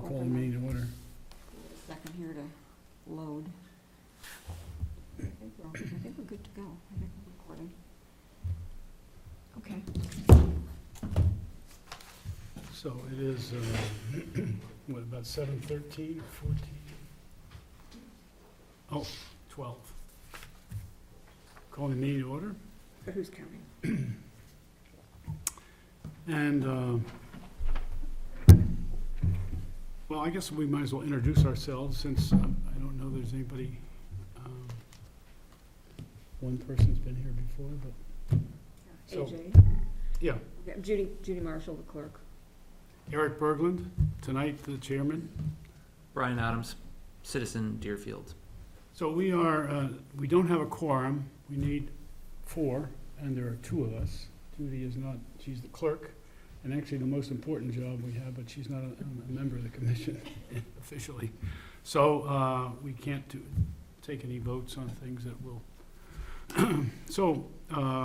call the meeting to order. Give it a second here to load. I think we're good to go. I think we're recording. Okay. So it is, what, about 7:13, 14? Oh, 12. Calling the meeting to order. But who's counting? And, well, I guess we might as well introduce ourselves since I don't know there's anybody, one person's been here before, but, So- AJ. yeah. Yeah, Judy Marshall, the clerk. Eric Berglund, tonight the chairman. Brian Adams, citizen, Deerfield. So we are, we don't have a quorum. We need 4, and there are 2 of us. Judy is not, she's the clerk, and actually the most important job we have, but she's not a member of the commission officially. So we can't take any votes on things that will. So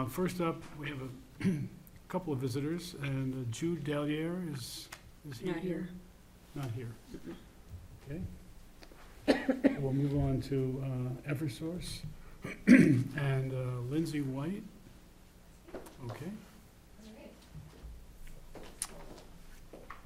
first up, we have a couple of visitors, and Jude Dalliere is he Not here. Not here. Okay. We'll move on to Eversource and Lindsay White. Okay.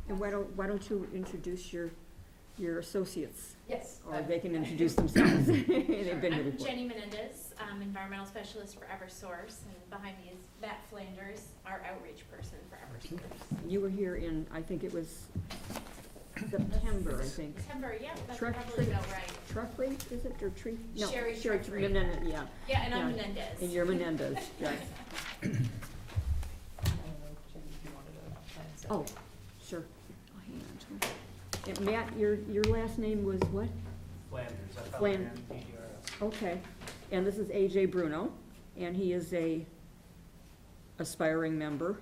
And why don't you introduce your associates? Yes. Or they can introduce themselves. They've been here I'm before. Jenny Menendez, environmental specialist for Eversource, and behind me is Matt Flanders, our outreach person for Eversource. You were here in, I think it was September, I think. September, yeah, that's Truck probably tree. about right. Truffley, is it, or Tree? No, Sherry Sherry, Truffley. yeah. Yeah, and I'm Yeah. Menendez. And you're Menendez, yes. Oh, sure. I'll hang on to it. And Matt, your last name was what? Flanders, Flan- FLANDERS. Okay. And this is AJ Bruno, and he is a aspiring member.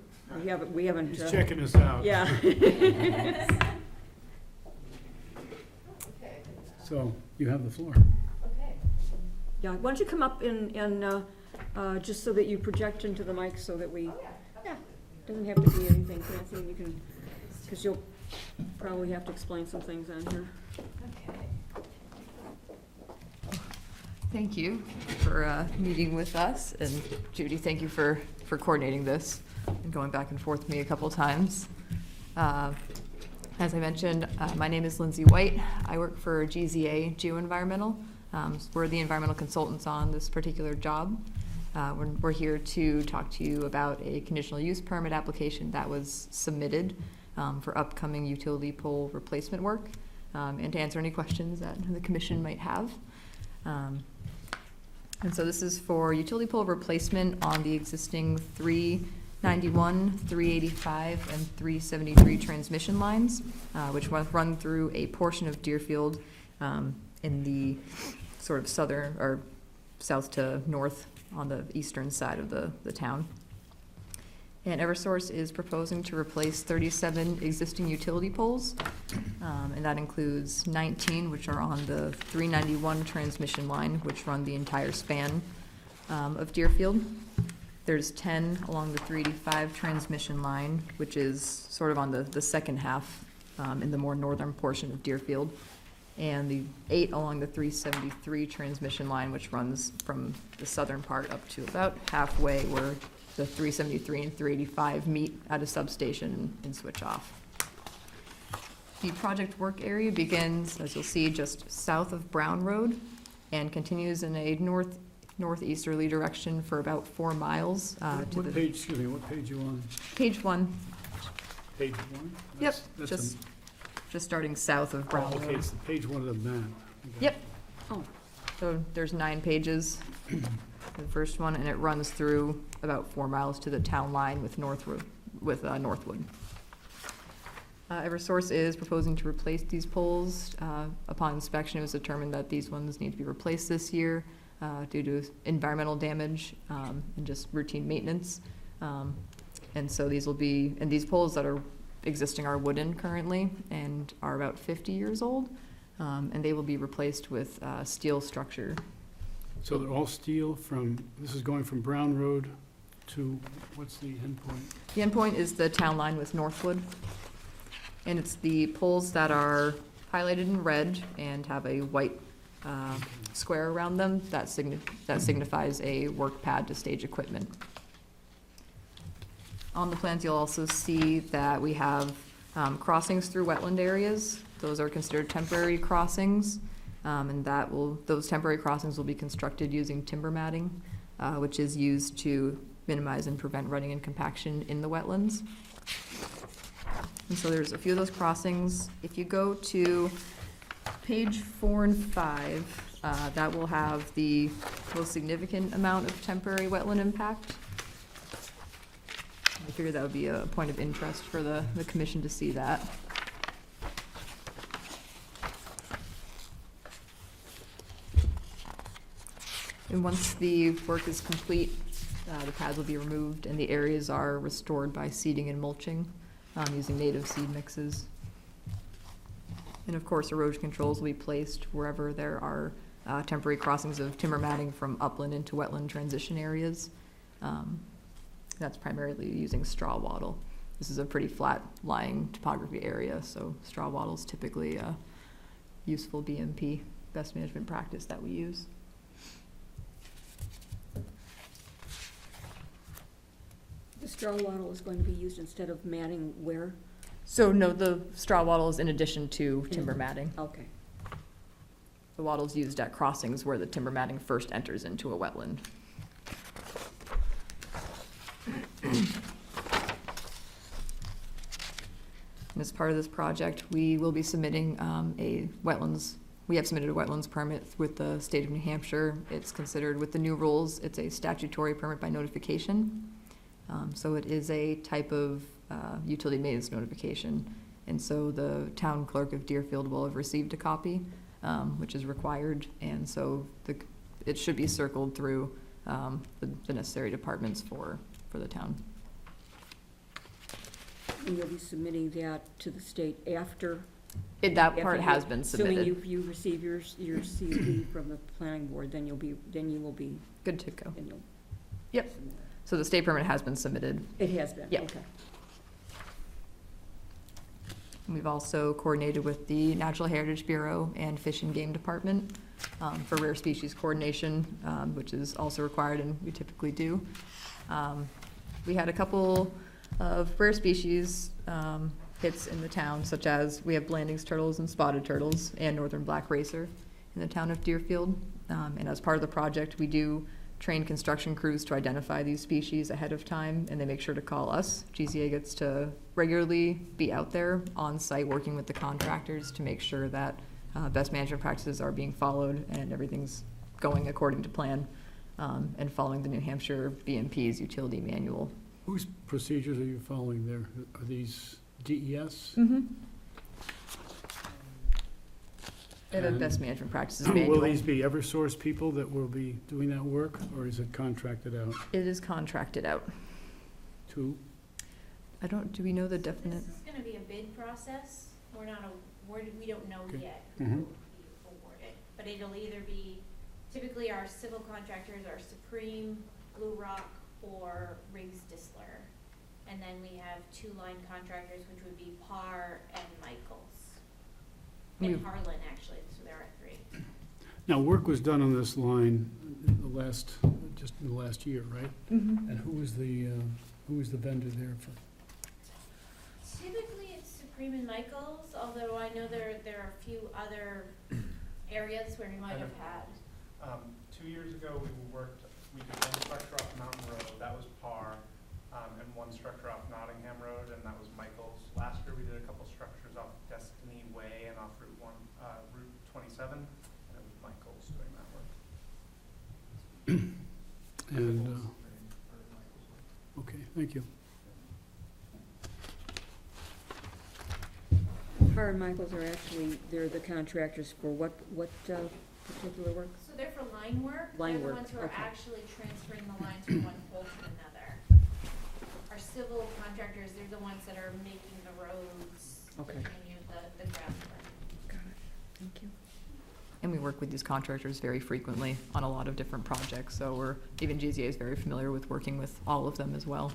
We haven't. He's checking us out. Yeah. So you have the floor. Okay. Yeah, why don't you come up and just so that you project into the mic so that we, yeah, doesn't have to be anything fancy, and you can, because you'll probably have to explain some things on here. Thank you for meeting with us, and Judy, thank you for coordinating this and going back and forth with me a couple times. As I mentioned, my name is Lindsay White. I work for GZA Geoenvironmental. We're the environmental consultants on this particular job. We're here to talk to you about a conditional use permit application that was submitted for upcoming utility pole replacement work, and to answer any questions that the commission might have. And so this is for utility pole replacement on the existing 391, 385, and 373 transmission lines, which run through a portion of Deerfield in the sort of southern or south to north on the eastern side of the town. And Eversource is proposing to replace 37 existing utility poles, and that includes 19 which are on the 391 transmission line, which run the entire span of Deerfield. There's 10 along the 385 transmission line, which is sort of on the second half in the more northern portion of Deerfield, and the 8 along the 373 transmission line, which runs from the southern part up to about halfway where the 373 and 385 meet at a substation and switch off. The project work area begins, as you'll see, just south of Brown Road and continues in a northeasterly direction for about 4 miles to What the page, excuse me, what page you on? page 1. Page 1? Yep, That's just starting south of Brown okay, Road. it's the page 1 of the map. Okay. Yep. Oh. So there's 9 pages, the first one, and it runs through about 4 miles to the town line with Northwood. Eversource is proposing to replace these poles. Upon inspection, it was determined that these ones need to be replaced this year due to environmental damage and just routine maintenance. And so these poles that are existing are wooden currently and are about 50 years old. And they will be replaced with steel structure. So they're all steel this is going from Brown Road to, what's the end point? The end point is the town line with Northwood. And it's the poles that are highlighted in red and have a white square around them that signifies a work pad to stage equipment. On the plans, you'll also see that we have crossings through wetland areas. Those are considered temporary crossings, and those temporary crossings will be constructed using timber matting, which is used to minimize and prevent rutting and compaction in the wetlands. And so there's a few of those crossings. If you go to page 4 and 5, that will have the most significant amount of temporary wetland impact. I figured that would be a point of interest for the commission to see that. And once the work is complete, the pads will be removed and the areas are restored by seeding and mulching, using native seed mixes. And of course, erosion controls will be placed wherever there are temporary crossings of timber matting from upland into wetland transition areas. That's primarily using straw wattle. This is a pretty flat lying topography area, so straw wattle is typically a useful BMP, best management practice, that we use. The straw wattle is going to be used instead of matting where? So no, the straw wattle is in addition to timber matting. Okay. The wattle is used at crossings where the timber matting first enters into a wetland. And as part of this project, we will be submitting we have submitted a wetlands permit with the state of New Hampshire. It's considered, with the new rules, it's a statutory permit by notification. So it is a type of utility maintenance notification. And so the town clerk of Deerfield will have received a copy, which is required. And so it should be circled through the necessary departments for the town. And you'll be submitting that to the state after? That part has been Assuming submitted. you receive your CUP from the planning board, then you will be, Good to go. then you'll. Yep. submit it. So the state permit has been submitted. It has been? Yep. Okay. We've also coordinated with the Natural Heritage Bureau and Fish and Game Department for rare species coordination, which is also required, and we typically do. We had a couple of rare species hits in the town, such as we have Blanding's turtles and spotted turtles and northern black racer in the town of Deerfield. And as part of the project, we do train construction crews to identify these species ahead of time, and they make sure to call us. GZA gets to regularly be out there on site working with the contractors to make sure that best management practices are being followed and everything's going according to plan, and following the New Hampshire BMP's utility manual. Whose procedures are you following there? Are these DES? Mm-hmm. They have a And best management practices Will manual. these be Eversource people that will be doing that work, or is it contracted out It is contracted out. to? Do we know the definite? This is gonna be a bid process. We don't know Okay. yet who Mhm. will be awarded. But it'll either be, typically our civil contractors are Supreme, Blue Rock, or Riggs Disler. And then we have two line contractors, which would be Parr and Michaels. And We've- Harlan, actually, so there are three. Now, work was done on this line just in the last year, right? Mm-hmm. And who was the vendor there for? Typically, it's Supreme and Michaels, although I know there are a few other areas where we might have had. 2 years ago, we did one structure off Mountain Road, that was Parr, and one structure off Nottingham Road, and that was Michael's. Last year, we did a couple structures off Destiny Way and off Route 27, and it was Michael's doing that work. And, okay, thank you. Parr and Michaels are actually, they're the contractors for what particular work? So they're for line work. Line They're work, the ones who are okay. actually transferring the lines from one pole to another. Our civil contractors, they're the ones that are making the roads, Okay. continue the groundwork. Got it. Thank you. And we work with these contractors very frequently on a lot of different projects, so even GZA is very familiar with working with all of them as well.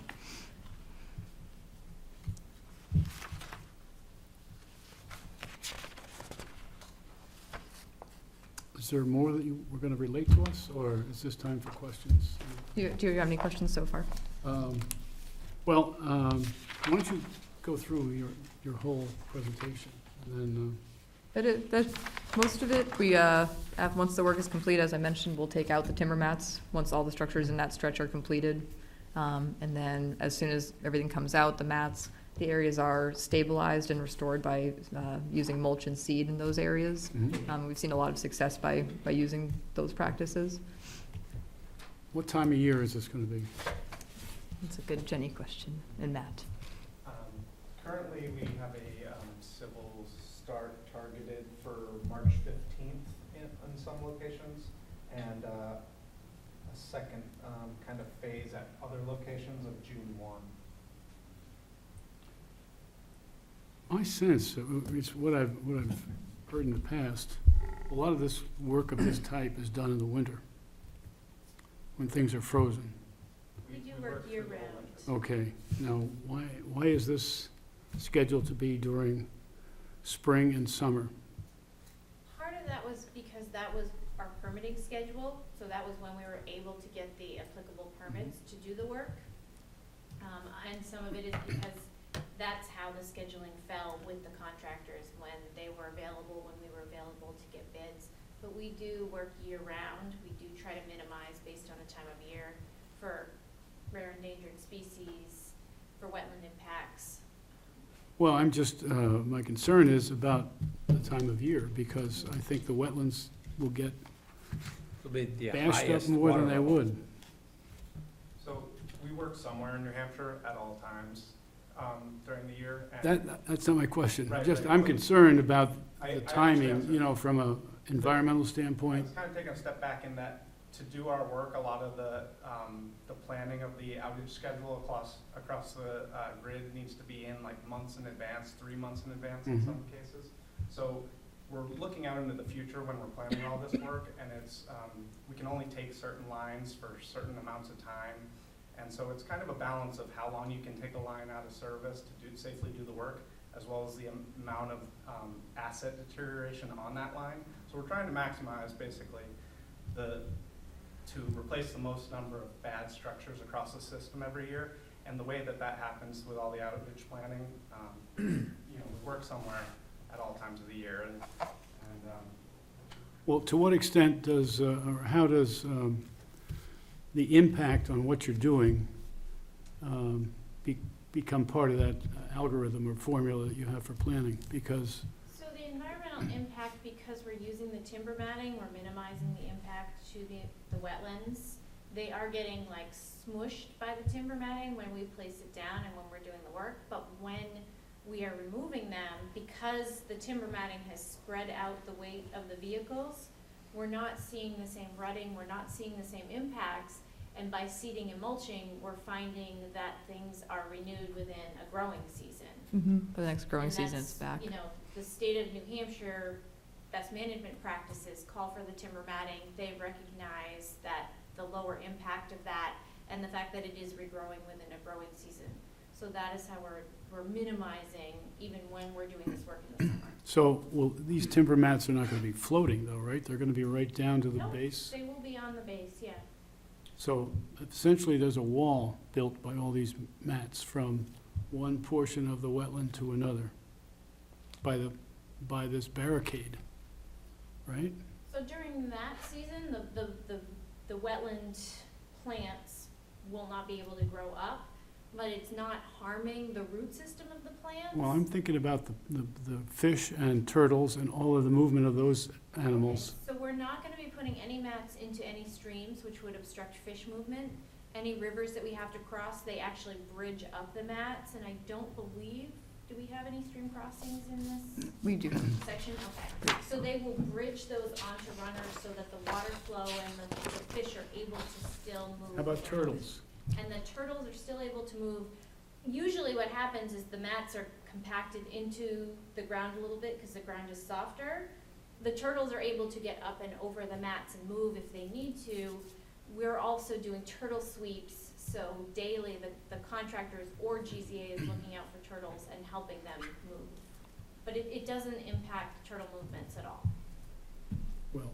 is there more that you were gonna relate to us, or is this time for questions? Do you have any questions so far? Well, why don't you go through your whole presentation, and then, Most of it, once the work is complete, as I mentioned, we'll take out the timber mats, once all the structures in that stretch are completed. And then as soon as everything comes out, the mats, the areas are stabilized and restored by using mulch and seed in those areas. We've seen a lot of success by using those practices. what time of year is this gonna be? It's a good Jenny question, and Matt. Currently, we have a civil start targeted for March 15th in some locations, and a second kind of phase at other locations of June 1. My sense, it's what I've heard in the past, a lot of this work of this type is done in the winter, when things are frozen. We do work through the year-round. winter. Okay, now, why is this scheduled to be during spring and summer? Part of that was because that was our permitting schedule, so that was when we were able to get the applicable permits to do the work. And some of it is because that's how the scheduling fell with the contractors, when they were available, when we were available to get bids. But we do work year-round. We do try to minimize based on the time of year for rare endangered species, for wetland impacts. Well, I'm just, my concern is about the time of year, because I think the wetlands will get It'll be the bashed up highest more than water they level. would. So we work somewhere in New Hampshire at all times during the year. And That's not my question. Right, Just, right. I'm concerned about I the understand, timing, sir. you know, from a environmental I standpoint. was kind of taking a step back in that to do our work, a lot of the planning of the outage schedule across the grid needs to be in like months in advance, 3 months in advance in Mhm. some cases. So we're looking out into the future when we're planning all this work, and it's, we can only take certain lines for certain amounts of time. And so it's kind of a balance of how long you can take a line out of service to safely do the work, as well as the amount of asset deterioration on that line. So we're trying to maximize basically to replace the most number of bad structures across the system every year. And the way that happens with all the outage planning, you know, we work somewhere at all times of the year. And Well, to what extent does, or how does the impact on what you're doing become part of that algorithm or formula that you have for planning? Because, So the environmental impact, because we're using the timber matting, we're minimizing the impact to the wetlands. They are getting like smushed by the timber matting when we place it down and when we're doing the work, but when we are removing them, because the timber matting has spread out the weight of the vehicles, we're not seeing the same rutting, we're not seeing the same impacts, and by seeding and mulching, we're finding that things are renewed within a growing season. For the next growing And season, that's, it's back. You know, the state of New Hampshire best management practices call for the timber matting. They recognize that the lower impact of that and the fact that it is regrowing within a growing season. So that is how we're minimizing even when we're doing this work in the summer. so, well, these timber mats are not gonna be floating though, right? They're gonna be right down to the Nope, base? They will be on the base, yeah. So essentially, there's a wall built by all these mats from one portion of the wetland to another by this barricade, right? So during that season, the wetland plants will not be able to grow up, but it's not harming the root system of the plants. Well, I'm thinking about the fish and turtles and all of the movement of those animals. So we're not gonna be putting any mats into any streams which would obstruct fish movement. Any rivers that we have to cross, they actually bridge up the mats, and I don't believe, do we have any stream crossings in this We do. section? Okay. So they will bridge those onto runners so that the water flow and the fish are able to still move. How about turtles? And the turtles are still able to move. Usually what happens is the mats are compacted into the ground a little bit because the ground is softer. The turtles are able to get up and over the mats and move if they need to. We're also doing turtle sweeps, so daily the contractors or GZA is looking out for turtles and helping them move. But it doesn't impact turtle movements at all. Well,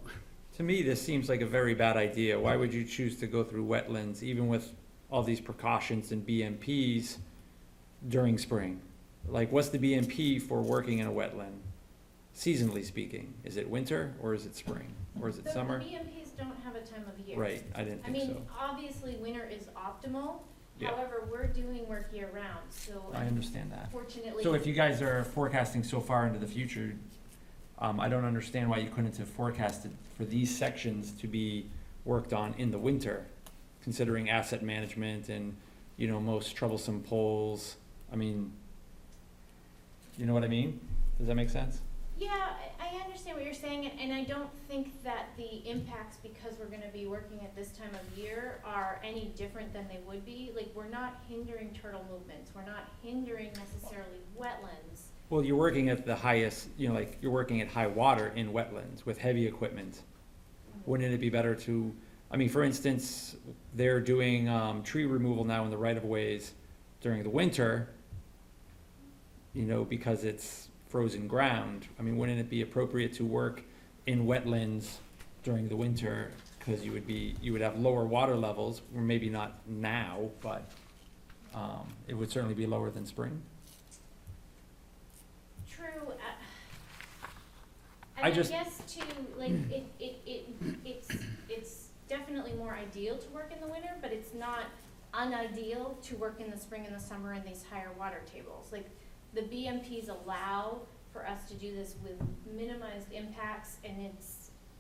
To me, this seems like a very bad idea. Why would you choose to go through wetlands, even with all these precautions and BMPs during spring? Like, what's the BMP for working in a wetland, seasonally speaking? Is it winter, or is it spring, or is it summer? The BMPs don't have a time of year. Right, I didn't I think so. mean, obviously, winter is optimal, Yeah. however, we're doing work year-round, so I understand that. fortunately. So if you guys are forecasting so far into the future, I don't understand why you couldn't have forecasted for these sections to be worked on in the winter, considering asset management and, you know, most troublesome poles. I mean, you know what I mean? Does that make sense? Yeah, I understand what you're saying, and I don't think that the impacts, because we're gonna be working at this time of year, are any different than they would be. Like, we're not hindering turtle movements, we're not hindering necessarily wetlands. Well, you're working at the highest, you know, like, you're working at high water in wetlands with heavy equipment. Wouldn't it be better to, I mean, for instance, they're doing, tree removal now in the right-of-ways during the winter, you know, because it's frozen ground. I mean, wouldn't it be appropriate to work in wetlands during the winter? Because you would have lower water levels, or maybe not now, but, it would certainly be lower than spring. True, I I just- guess too, like, it's definitely more ideal to work in the winter, but it's not unideal to work in the spring and the summer in these higher water tables. Like, the BMPs allow for us to do this with minimized impacts, and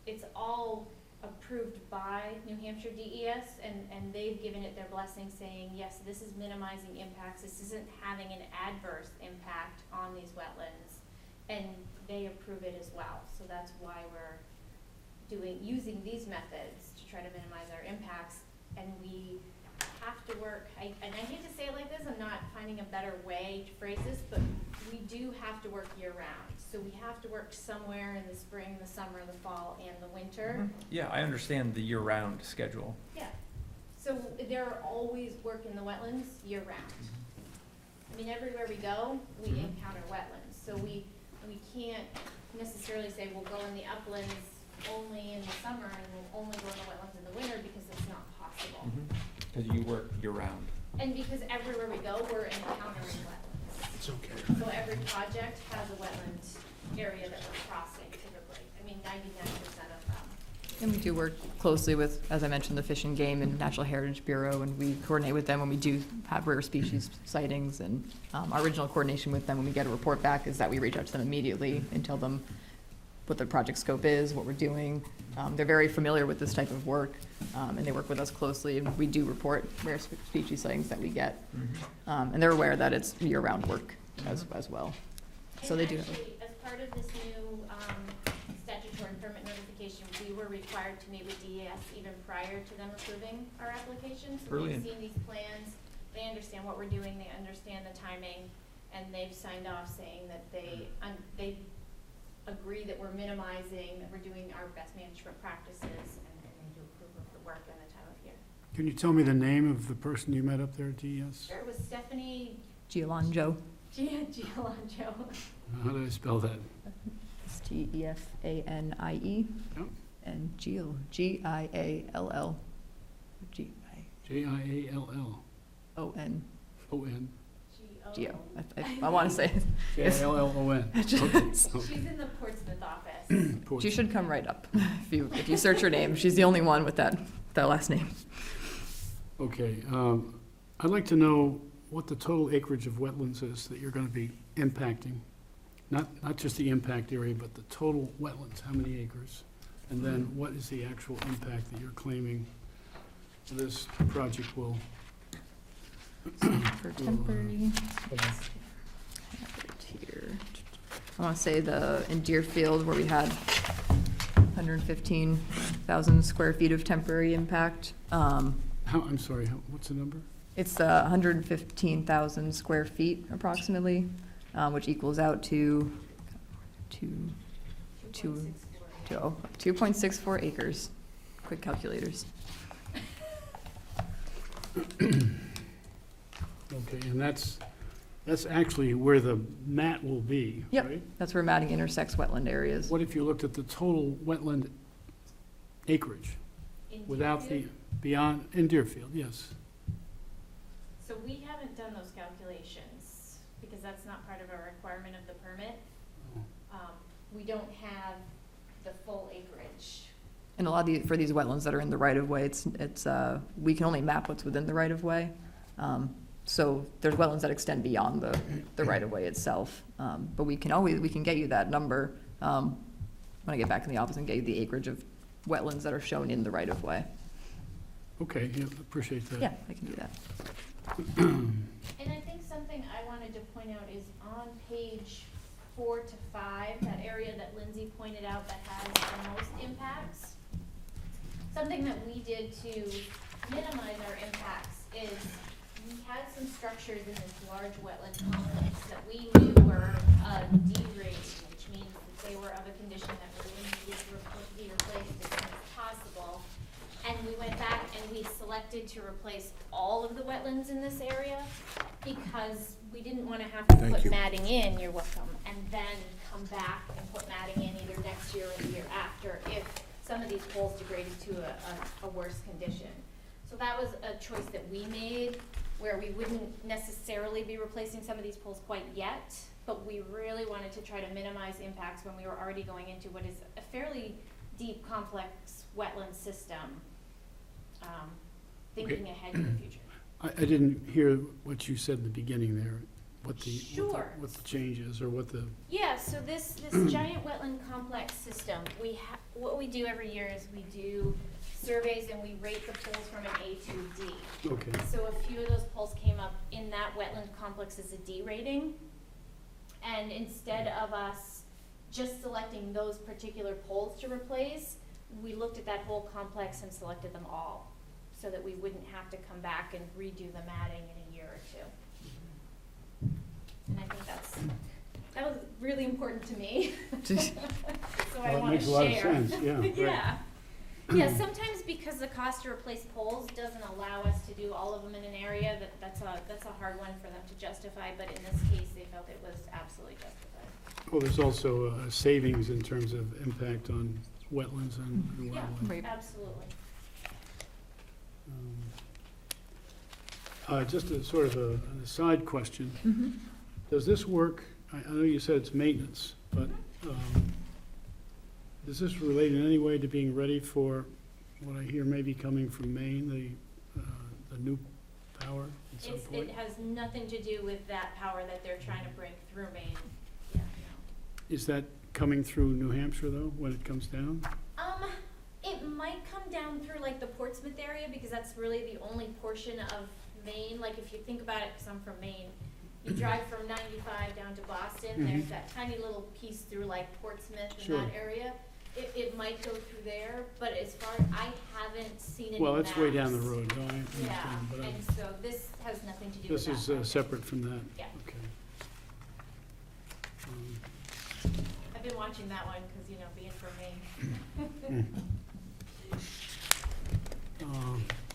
it's all approved by New Hampshire DES, and they've given it their blessing, saying, yes, this is minimizing impacts, this isn't having an adverse impact on these wetlands, and they approve it as well. So that's why we're using these methods to try to minimize our impacts, and we have to work, and I hate to say it like this, I'm not finding a better way to phrase this, but we do have to work year-round. So we have to work somewhere in the spring, the summer, the fall, and the winter. Yeah, I understand the year-round schedule. Yeah, so there are always work in the wetlands year-round. I mean, everywhere we go, we Mhm. encounter wetlands, so we can't necessarily say we'll go in the uplands only in the summer and we'll only go in the wetlands in the winter, because it's not possible. Because you work year-round. And because everywhere we go, we're encountering wetlands. It's okay. So every project has a wetland area that we're crossing typically. I mean, 99% of them. And we do work closely with, as I mentioned, the Fish and Game and Natural Heritage Bureau, and we coordinate with them when we do have rare species sightings. And our original coordination with them when we get a report back is that we reach out to them immediately and tell them what the project scope is, what we're doing. They're very familiar with this type of work, and they work with us closely, and we do report rare species sightings that we get. And they're aware that it's year-round work as well. So they do have. And actually, as part of this new statutory permit notification, we were required to meet with DES even prior to them approving our application. So Brilliant. they've seen these plans, they understand what we're doing, they understand the timing, and they've signed off saying that they agree that we're minimizing, that we're doing our best management practices, and they do approve of the work and the time of year. Can you tell me the name of the person you met up there at DES? Sure, it was Stephanie Giolangio, Giolangio. How do I spell that? Stefanie, Yep. and Gill, Giall, Jiall. Gion, O-N. Gio. I want to say, J-I-L-L-O-N. Okay. She's in the Portsmouth office. she should come right up if you search her name. She's the only one with that last name. Okay, I'd like to know what the total acreage of wetlands is that you're gonna be impacting. Not just the impact area, but the total wetlands, how many acres? And then what is the actual impact that you're claiming this project will? For temporary. Here. I want to say in Deerfield where we had 115,000 square feet of temporary impact. I'm sorry, what's the number? It's 115,000 square feet approximately, which equals out to 2.64 acres. Quick calculators. Okay, and that's actually where the mat will be, Yep. right? That's where matting intersects wetland areas. What if you looked at the total wetland acreage, In without the, Deerfield? beyond, in Deerfield, yes. So we haven't done those calculations, because that's not part of our requirement of the permit. We don't have the full acreage. And a lot of the, for these wetlands that are in the right of way, it's, we can only map what's within the right of way. So there's wetlands that extend beyond the right of way itself. But we can get you that number, when I get back in the office and get you the acreage of wetlands that are shown in the right of way. Okay, yeah, appreciate that. Yeah, I can do that. And I think something I wanted to point out is on page 4 to 5, that area that Lindsay pointed out that has the most impacts. Something that we did to minimize our impacts is we had some structures in this large wetland complex that we knew were derated, which means that they were of a condition that really needed to be replaced as soon as possible. And we went back and we selected to replace all of the wetlands in this area because we didn't wanna have to put matting in, you're welcome, and then come back and put matting in either next year or the year after if some of these poles degraded to a worse condition. So that was a choice that we made, where we wouldn't necessarily be replacing some of these poles quite yet, but we really wanted to try to minimize impacts when we were already going into what is a fairly deep, complex wetland system, thinking ahead to the future. I didn't hear what you said in the beginning there, Sure. what the change is, or what the, Yeah, so this giant wetland complex system, what we do every year is we do surveys and we rate the poles from an A to a D. okay, So a few of those poles came up in that wetland complex as a D rating. And instead of us just selecting those particular poles to replace, we looked at that whole complex and selected them all, so that we wouldn't have to come back and redo the matting in a year or two. And I think that was really important to me. So I well, it wanna makes a lot of share. sense, yeah, right. Yeah. Yeah, sometimes because the cost to replace poles doesn't allow us to do all of them in an area, that's a hard one for them to justify, but in this case, they felt it was absolutely justified. Well, there's also a savings in terms of impact on wetlands and Yeah. wildlife. Right. Absolutely. Just a sort of an aside question. Mhm. Does this work, I know you said it's maintenance, but does this relate in any way to being ready for what I hear may be coming from Maine, the new power at some point? It has nothing to do with that power that they're trying to break through Maine. Yeah, no. Is that coming through New Hampshire, though, when it comes down? It might come down through like the Portsmouth area, because that's really the only portion of Maine, like if you think about it, because I'm from Maine, you drive from 95 down to Boston, there's that tiny little piece through like Portsmouth and Sure. that area. It might go through there, but as far, I haven't seen any Well, it's way down the maps. road, no, I Yeah, understand, but and so this has nothing to do with this that. is project. separate from that? Yeah. Okay. I've been watching that one, because, you know, being from Maine.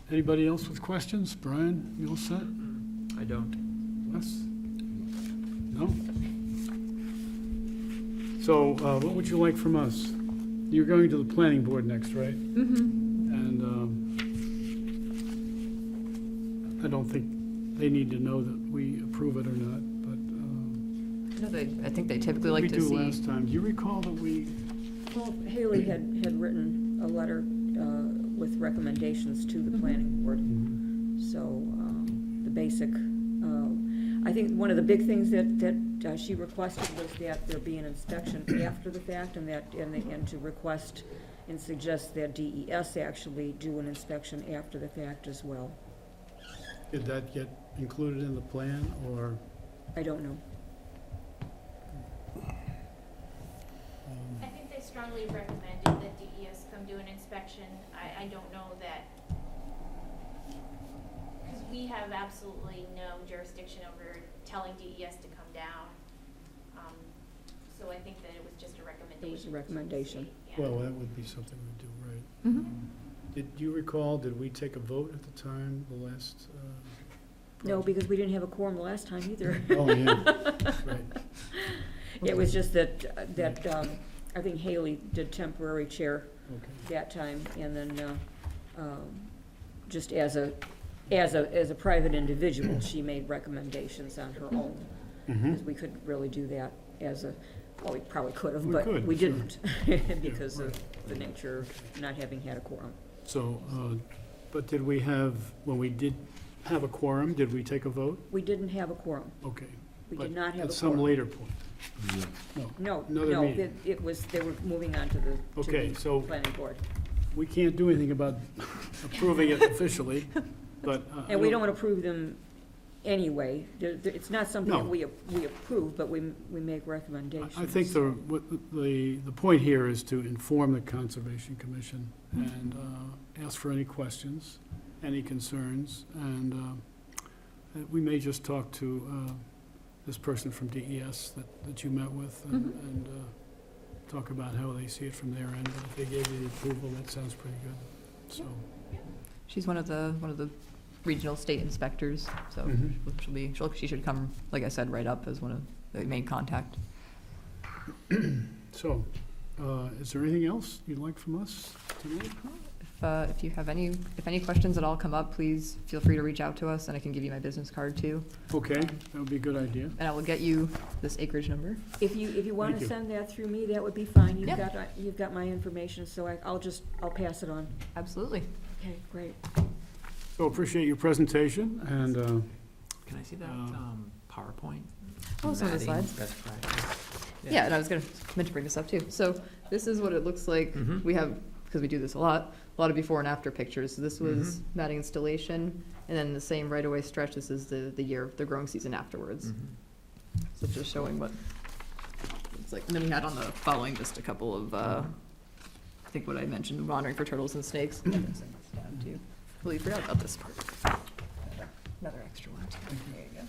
Anybody else with questions? Brian, you all set? I don't. Wes? No? So, what would you like from us? You're going to the planning board next, right? Mm-hmm. And I don't think they need to know that we approve it or not, but No, I think they typically what like did to we do see. last time? Do you recall that we, Well, Haley had written a letter with recommendations to the planning board. So, the basic, I think one of the big things that she requested was that there be an inspection after the fact, and to request and suggest that DES actually do an inspection after the fact as well. did that get included in the plan, or? I don't know. I think they strongly recommended that DES come do an inspection. I don't know that, because we have absolutely no jurisdiction over telling DES to come down. So I think that it was just a recommendation. It was a recommendation. Yeah. Well, that would be something we'd do, right? Mhm. Did you recall, did we take a vote at the time, the last? No, project? because we didn't have a quorum the last time either. Oh, yeah, that's right. It was just that I think Haley did temporary chair Okay. that time, and then, just as a private individual, she made recommendations on her own. Because we couldn't really do that as a, well, we probably could have, We but could, we sure. didn't, because of the nature of not having had a quorum. So, but did we have, when we did have a quorum, did we take a vote? We didn't have a quorum. Okay. We But did not have a at some quorum. later point? No, another no, meeting. it was, they were moving on to the Okay, so planning board. we can't do anything about approving it officially, but. And we don't approve them anyway. It's not something No. that we approve, but we make recommendations. I think the point here is to inform the Conservation Commission and ask for any questions, any concerns, and we may just talk to this person from DES that you met with and talk about how they see it from their end. But if they gave you the approval, that sounds pretty good, so. She's one of the regional state inspectors, so Mhm. she should come, like I said, right up as one of the main contact. So, is there anything else you'd like from us tonight? If you have if any questions at all come up, please feel free to reach out to us, and I can give you my business card too. Okay, that would be a good idea. And I will get you this acreage number. If you want Thank to you. send that through me, that would be fine. Yeah. You've got my information, so I'll pass it on. Absolutely. Okay, great. So appreciate your presentation, and Can I see that PowerPoint? Oh, some of the Matting slides. best practice. Yeah, and I was meant to bring this up too. So this is what it looks like. Mhm. We have, because we do this a lot of before and after pictures. So this was matting installation, and then the same right-of-way stretch, this is the growing season afterwards. Mhm. So just showing what it's like. And then we had on the following just a couple of, I think what I mentioned, monitoring for turtles and snakes. I can send this down to you. Completely forgot about this part. Another extra one. There you go.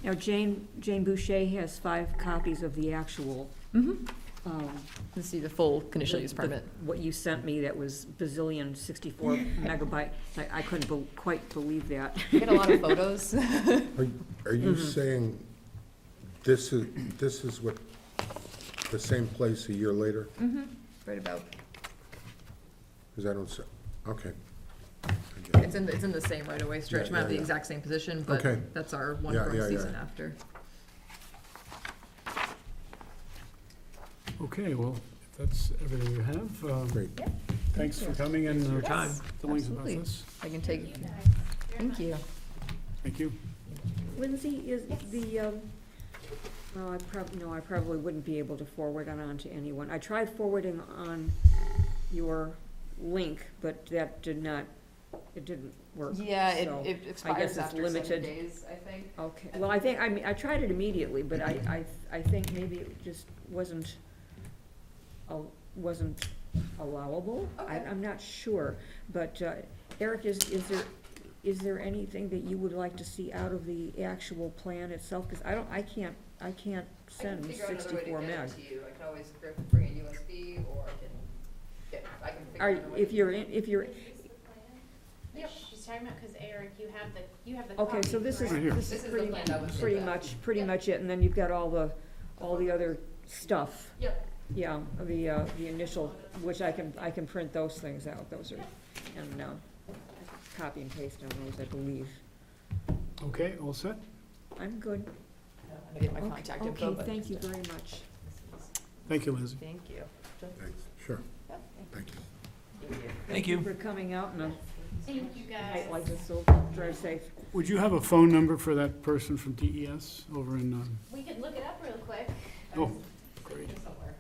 Now, Jane Boucher has 5 copies of the actual, Mm-hmm. um, Let's see the full conditional use permit. what you sent me that was bazillion 64 megabyte. I couldn't quite believe that. We get a lot of photos. Are you saying this is what, the same place a year later? Mm-hmm. Right about. Because I don't see, okay. I get it. It's in the same right-of-way stretch, Yeah, might not yeah, the yeah. exact same position, but Okay. that's our one Yeah, growing yeah, yeah. season after. okay, well, if that's everything you have, Great. thanks for coming and Your time. telling us about absolutely. this. I can take, thank you. Thank you. Lindsay, is the, well, I probably wouldn't be able to forward it on to anyone. I tried forwarding on your link, but that it didn't work. Yeah, So, it I expires guess it's after 7 limited. days, I think. Okay, well, I tried it immediately, but I think maybe it just wasn't allowable. Okay. I'm not sure, but, Eric, is there anything that you would like to see out of the actual plan itself? Because I can't send 64 meg. I can always bring a USB, or I can If you're, Yep. She's talking about, because Eric, you have the okay, copy, so this is, Right here. this This is is the pretty, plan that was pretty in the- much it, and then you've got all the other stuff. Yep. Yeah, the initial, which I can print those things out, those are, and, copy and paste on those, I believe. Okay, all set? I'm good. I get my contact info, Okay, but thank you just- very much. Thank you, Lindsay. Thank you. Thanks, sure, thank you. Thank you. For coming out on a Thank you guys. night like this, so drive safe. Would you have a phone number for that person from DES over in, We could look it up real quick. oh, great. Somewhere.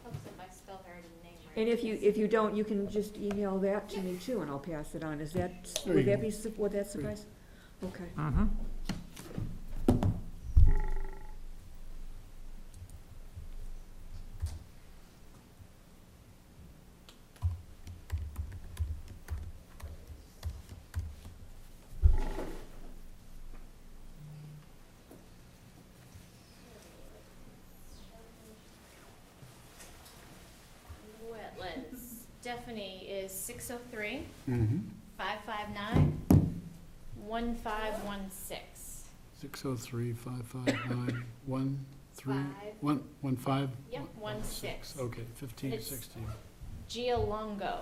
Helps if I spell her name right. And if you don't, you can just email that to me too, and I'll pass it on. Is that, There would you that go. be, would that suffice? Okay. Mm-hmm. wetlands, Stephanie is 603 Mm-hmm. 559 1516. 603-559-1315? Yep, 16. Okay, 15 to It's- 16. Gialongo,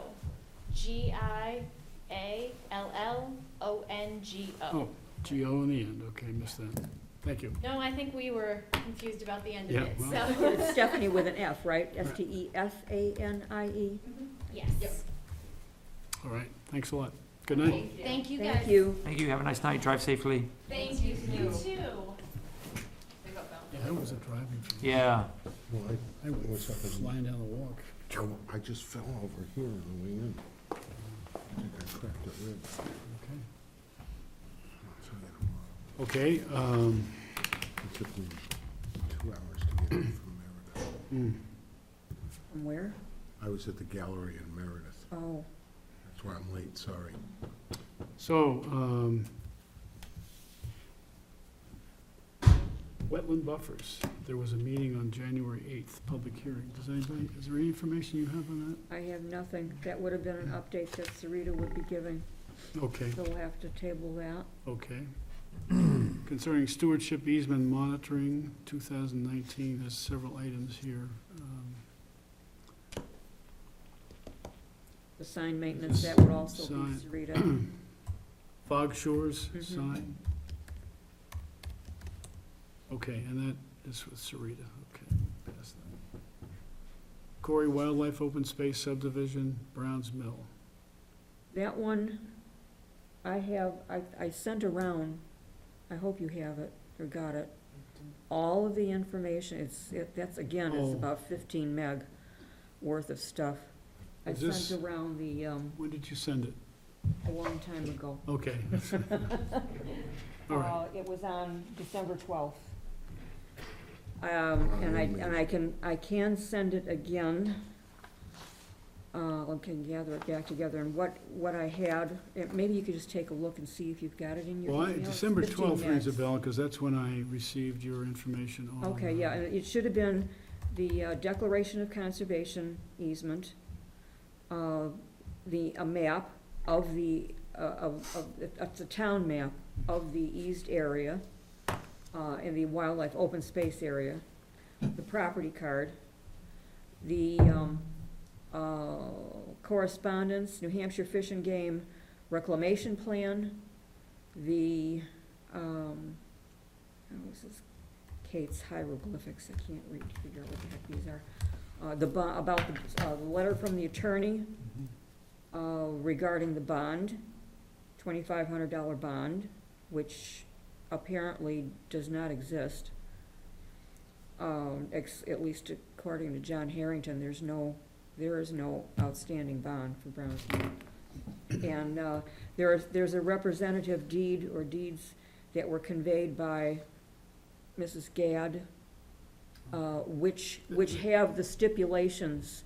Giallongo. Oh, G-O in the end, okay, missed that. Thank you. No, I think we were confused about the end of Yeah, it, well- so. It's Stephanie with an F, right? Stefanie? Yes. All right, thanks a lot. Good night. Thank you guys. Thank you. Thank you, have a nice night, drive safely. Thank you, you too. Yeah, I wasn't driving. Yeah. Well, I was What's up? flying down the walk. I just fell over here on the way in. I think I cracked a rib. Okay. Okay, It took me 2 hours to get in from Meredith. From where? I was at the gallery in Meredith. Oh, That's why I'm late, sorry. so, wetland buffers. There was a meeting on January 8th, public hearing. Does anybody, is there any information you have on I have nothing. That would have been an update that Sarita would be giving, that? Okay, so we'll have to table that. okay. Concerning stewardship easement monitoring, 2019, there's several items here. The sign maintenance, that would also be Sign. Sarita. Fog Shores Mhm. sign. Okay, and that is with Sarita, okay, pass that. Corey Wildlife Open Space Subdivision, Browns Mill. That one, I sent around, I hope you have it, or got it, all of the information, that's, again, it's Oh. about 15 meg worth of stuff. I Is this- sent around When did you send it? a long time ago. Okay. All right, It was on December 12th. And I can send it again. I can gather it back together, and what I had, maybe you could just take a look and see if you've got it in your well, email. It's December 15 12th rings a megs. bell, because that's when I received your information on. Okay, yeah, and it should have been the Declaration of Conservation easement, a map of it's a town map of the eased area, in the wildlife open space area, the property card, the correspondence, New Hampshire Fish and Game reclamation plan, the, this is Kate's hieroglyphics, I can't figure out what the heck these are. About the letter from the attorney regarding the bond, $2,500 bond, which apparently does not exist. At least according to John Harrington, there is no outstanding bond for Browns Mill. And there's a representative deed or deeds that were conveyed by Mrs. Gadd, which have the stipulations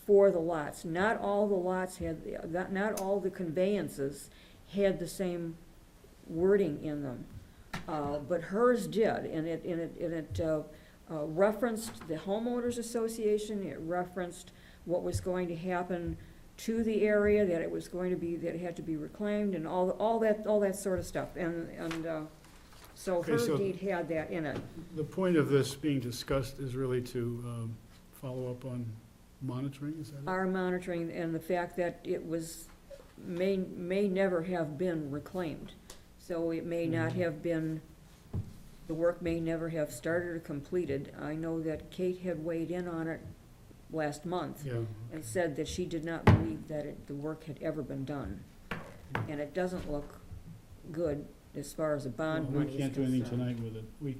for the lots. Not all the lots not all the conveyances had the same wording in them. But hers did, and it referenced the homeowners association, it referenced what was going to happen to the area, that it was going to be, that it had to be reclaimed, and all that sort of stuff, so Okay, her so- deed had that in it. The point of this being discussed is really to follow up on monitoring, is that it? Our monitoring and the fact that it may never have been reclaimed. So it may not have been, the work may never have started or completed. I know that Kate had weighed in on it last month Yeah, and said that she did not believe that the work had ever been done. And it doesn't look good as far as a bond well, money we is can't do anything concerned. tonight with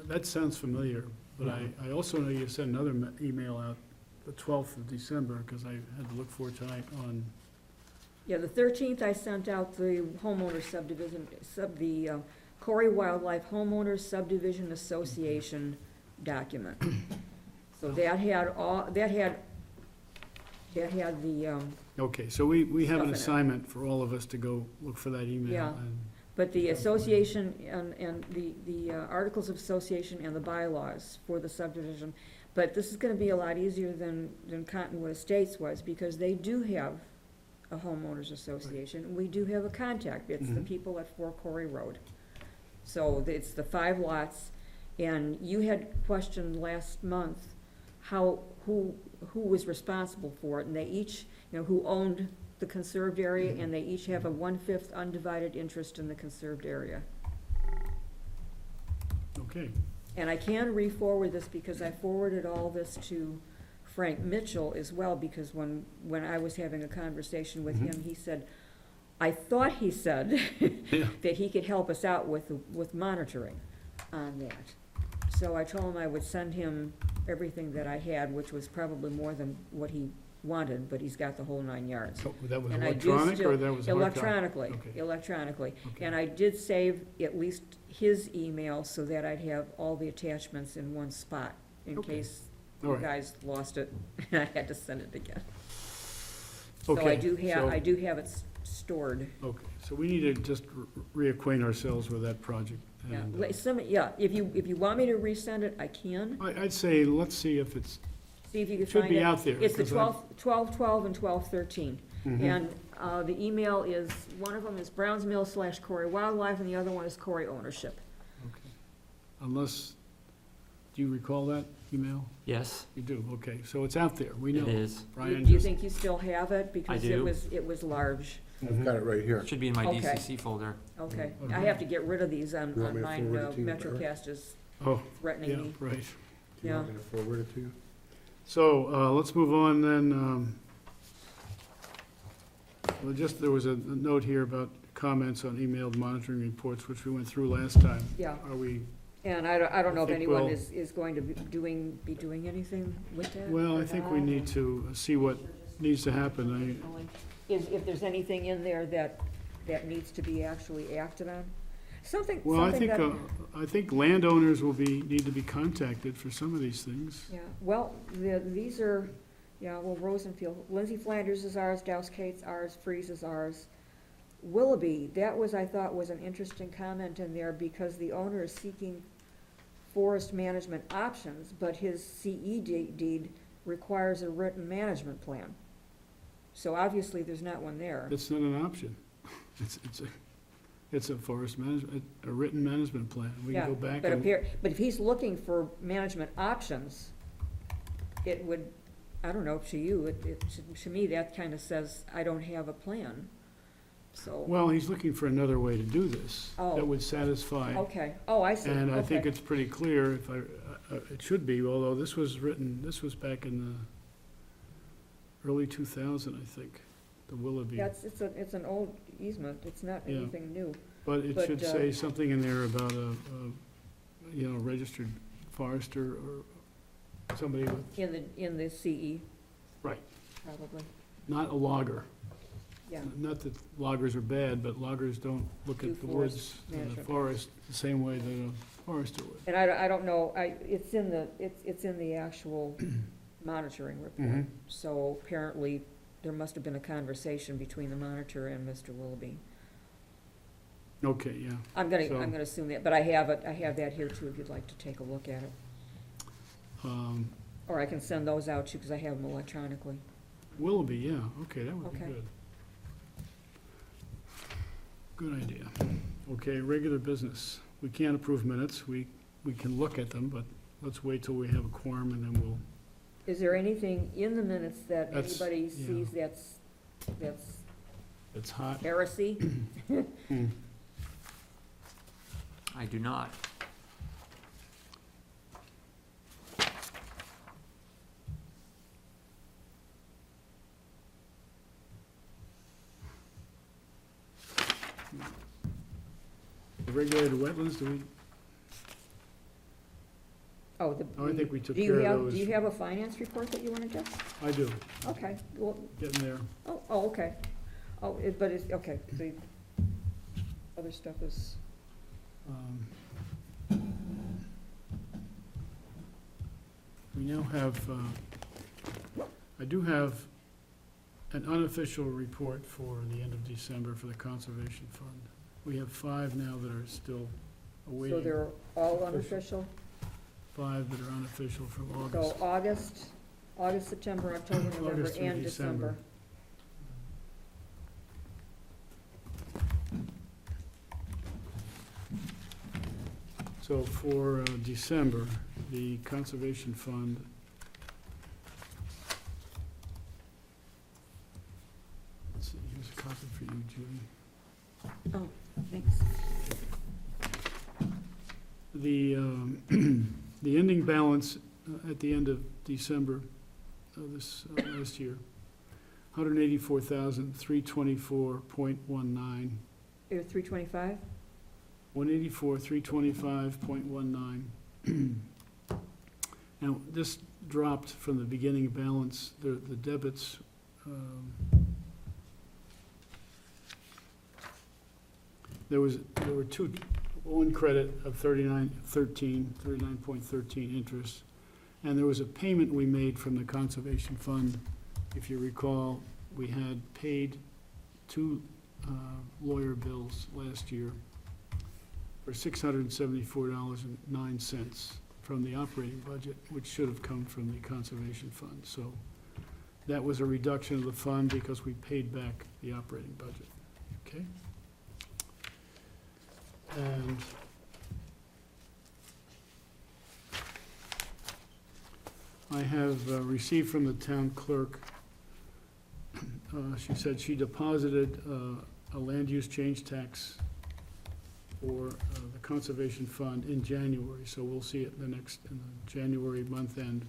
it. That sounds familiar, but I also know you sent another email out the 12th of December, because I had to look for it tonight on, Yeah, the 13th, I sent out the homeowner subdivision, the Corey Wildlife Homeowners Subdivision Association document. So that had the, okay, so we have Stuff an in it. assignment for all of us to go look for that email. Yeah. and- but the association and the Articles of Association and the bylaws for the subdivision, But this is gonna be a lot easier than Cottonwood Estates was, because they do have a homeowners association, and we do have a contact, it's the Mhm. people at 4 Quarry Road. So it's the 5 lots, and you had questioned last month who was responsible for it, and they each, who owned the conserved area, and they each have a 1/5 undivided interest in the conserved area. Okay, And I can re-forward this, because I forwarded all this to Frank Mitchell as well, because when I was having a conversation with him, he said, I thought he said Yeah. that he could help us out with monitoring on that. So I told him I would send him everything that I had, which was probably more than what he wanted, but he's got the whole 9 yards. so that was And I do electronic, still- or that was hard copy? Electronically, Okay. electronically. Okay. And I did save at least his email so that I'd have all the attachments in one spot, in Okay. case All you right. guys lost it and I had to send it again. So I Okay, do have, so- I do have it stored. Okay, so we need to just reacquaint ourselves with that project. Yeah, and, if you want me to resend it, I can. I'd say, let's see if it's, See if you can should find be it. out there. It's the 'cause 12/12 and 12/13. Mhm. And the email is, one of them is Browns Mill / Corey Wildlife, and the other one is Corey Ownership. Okay. Unless, do you recall that email? Yes, You do, okay, so it's out there, we it know. is. Brian Do you just- think you still have it? Because do. it was large. I've got it right here. It should be in my Okay. DCC folder. Okay. Okay. I have to get rid of these on You want me to mine. forward it to you, Eric? MetroCast is Oh, threatening yeah, me. right. Do you want me to forward it to you? So, let's move on then. Well, there was a note here about comments on emailed monitoring reports, which we went through last time. Yeah, Are we, and I don't know if I think anyone we'll- is going to be doing anything with that. well, or I think we not. need to see what needs to happen. If there's anything in there that needs to be actually acted on. Something Well, that. I think landowners need to be contacted for some of these things. Yeah, well, these are, Rosenfield, Lindsay Flanders is ours, Douse Cates ours, Freeze is ours. Willoughby, that was, I thought, was an interesting comment in there, because the owner is seeking forest management options, but his CE deed requires a written management plan. So obviously, there's not one there. It's not an option. It's a forest management, a written management plan. We Yeah, can go back But and, but if he's looking for management options, it would, I don't know, to you, to me, that kind of says, I don't have a plan, so. well, he's looking for another way to do this Oh. that would satisfy. Okay, oh, I see, And I think okay. it's pretty clear, it should be, although this was back in the early 2000, I think, the Willoughby. It's an old easement, it's not Yeah. anything new. But it but, should say something in there about a registered forester or somebody with, In the CE. Right. Probably, not a logger. yeah. Not that loggers are bad, but loggers don't look Do at the forest woods and the management. forest the same way that a forester would. And I don't know, it's in the actual monitoring report. Mhm. So apparently, there must have been a conversation between the monitor and Mr. Willoughby. Okay, yeah. I'm So- gonna assume that, but I have that here too, if you'd like to take a look at it. Or I can send those out to you, because I have them electronically. Willoughby, yeah, okay, that would be Okay. good. Good idea. Okay, regular business. We can't approve minutes. We can look at them, but let's wait till we have a quorum and then we'll, Is there anything in the minutes that That's- anybody yeah. sees that's it's hot. heresy? I do not. The regulated wetlands, Oh, I think we took do you care of have, those. do you have a finance report that you wanna get? I do, Okay, well, getting there. okay. But it's, okay, the other stuff is, We now have, I do have an unofficial report for the end of December for the Conservation Fund. We have 5 now that are still so awaiting. they're all unofficial? 5 that are unofficial from So August. August, September, October, November, August through and December. So for December, the Conservation Fund, let's see, here's a copy for you, Judy. Oh, thanks. The ending balance at the end of December of this last year, 184,324.19. You're 325? 184,325.19. Now, this dropped from the beginning balance, the debits, there were two, one credit of 39.13 interest, and there was a payment we made from the Conservation Fund. If you recall, we had paid 2 lawyer bills last year for $674.09 from the operating budget, which should have come from the Conservation Fund. So that was a reduction of the fund because we paid back the operating budget, okay? And I have received from the town clerk, she said she deposited a land use change tax for the Conservation Fund in January, so we'll see it in the January month end,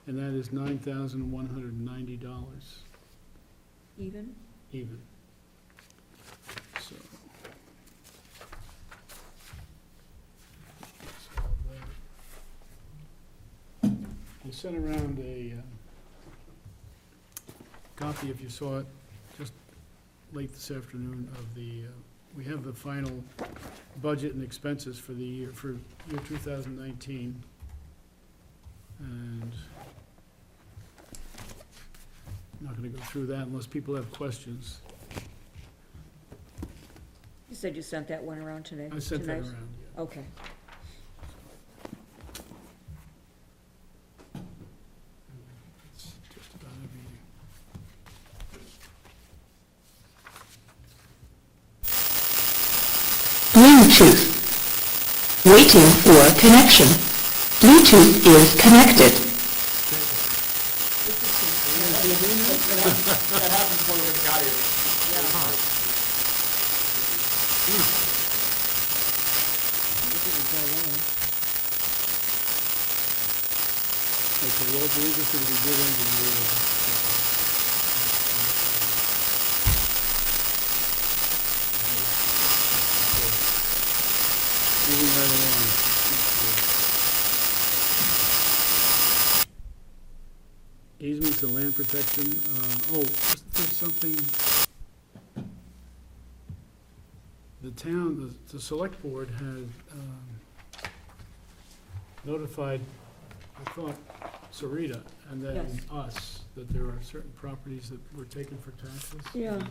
and that is $9,190 Even? even. So. I sent around a copy, if you saw it, just late this afternoon of the, we have the final budget and expenses for the year, for year 2019. And I'm not gonna go through that unless people have questions. You said you sent that one around today? I sent that tonight? around, yeah. Okay. It's just about everything. Bluetooth. Waiting for connection. Bluetooth is connected. Okay, well, if you're interested, we did engineer. Moving right along. Easements and land protection, there's something, the town, the select board had notified, I thought, Sarita and then Yes. us, that there are certain properties that were taken for taxes. Yeah. and-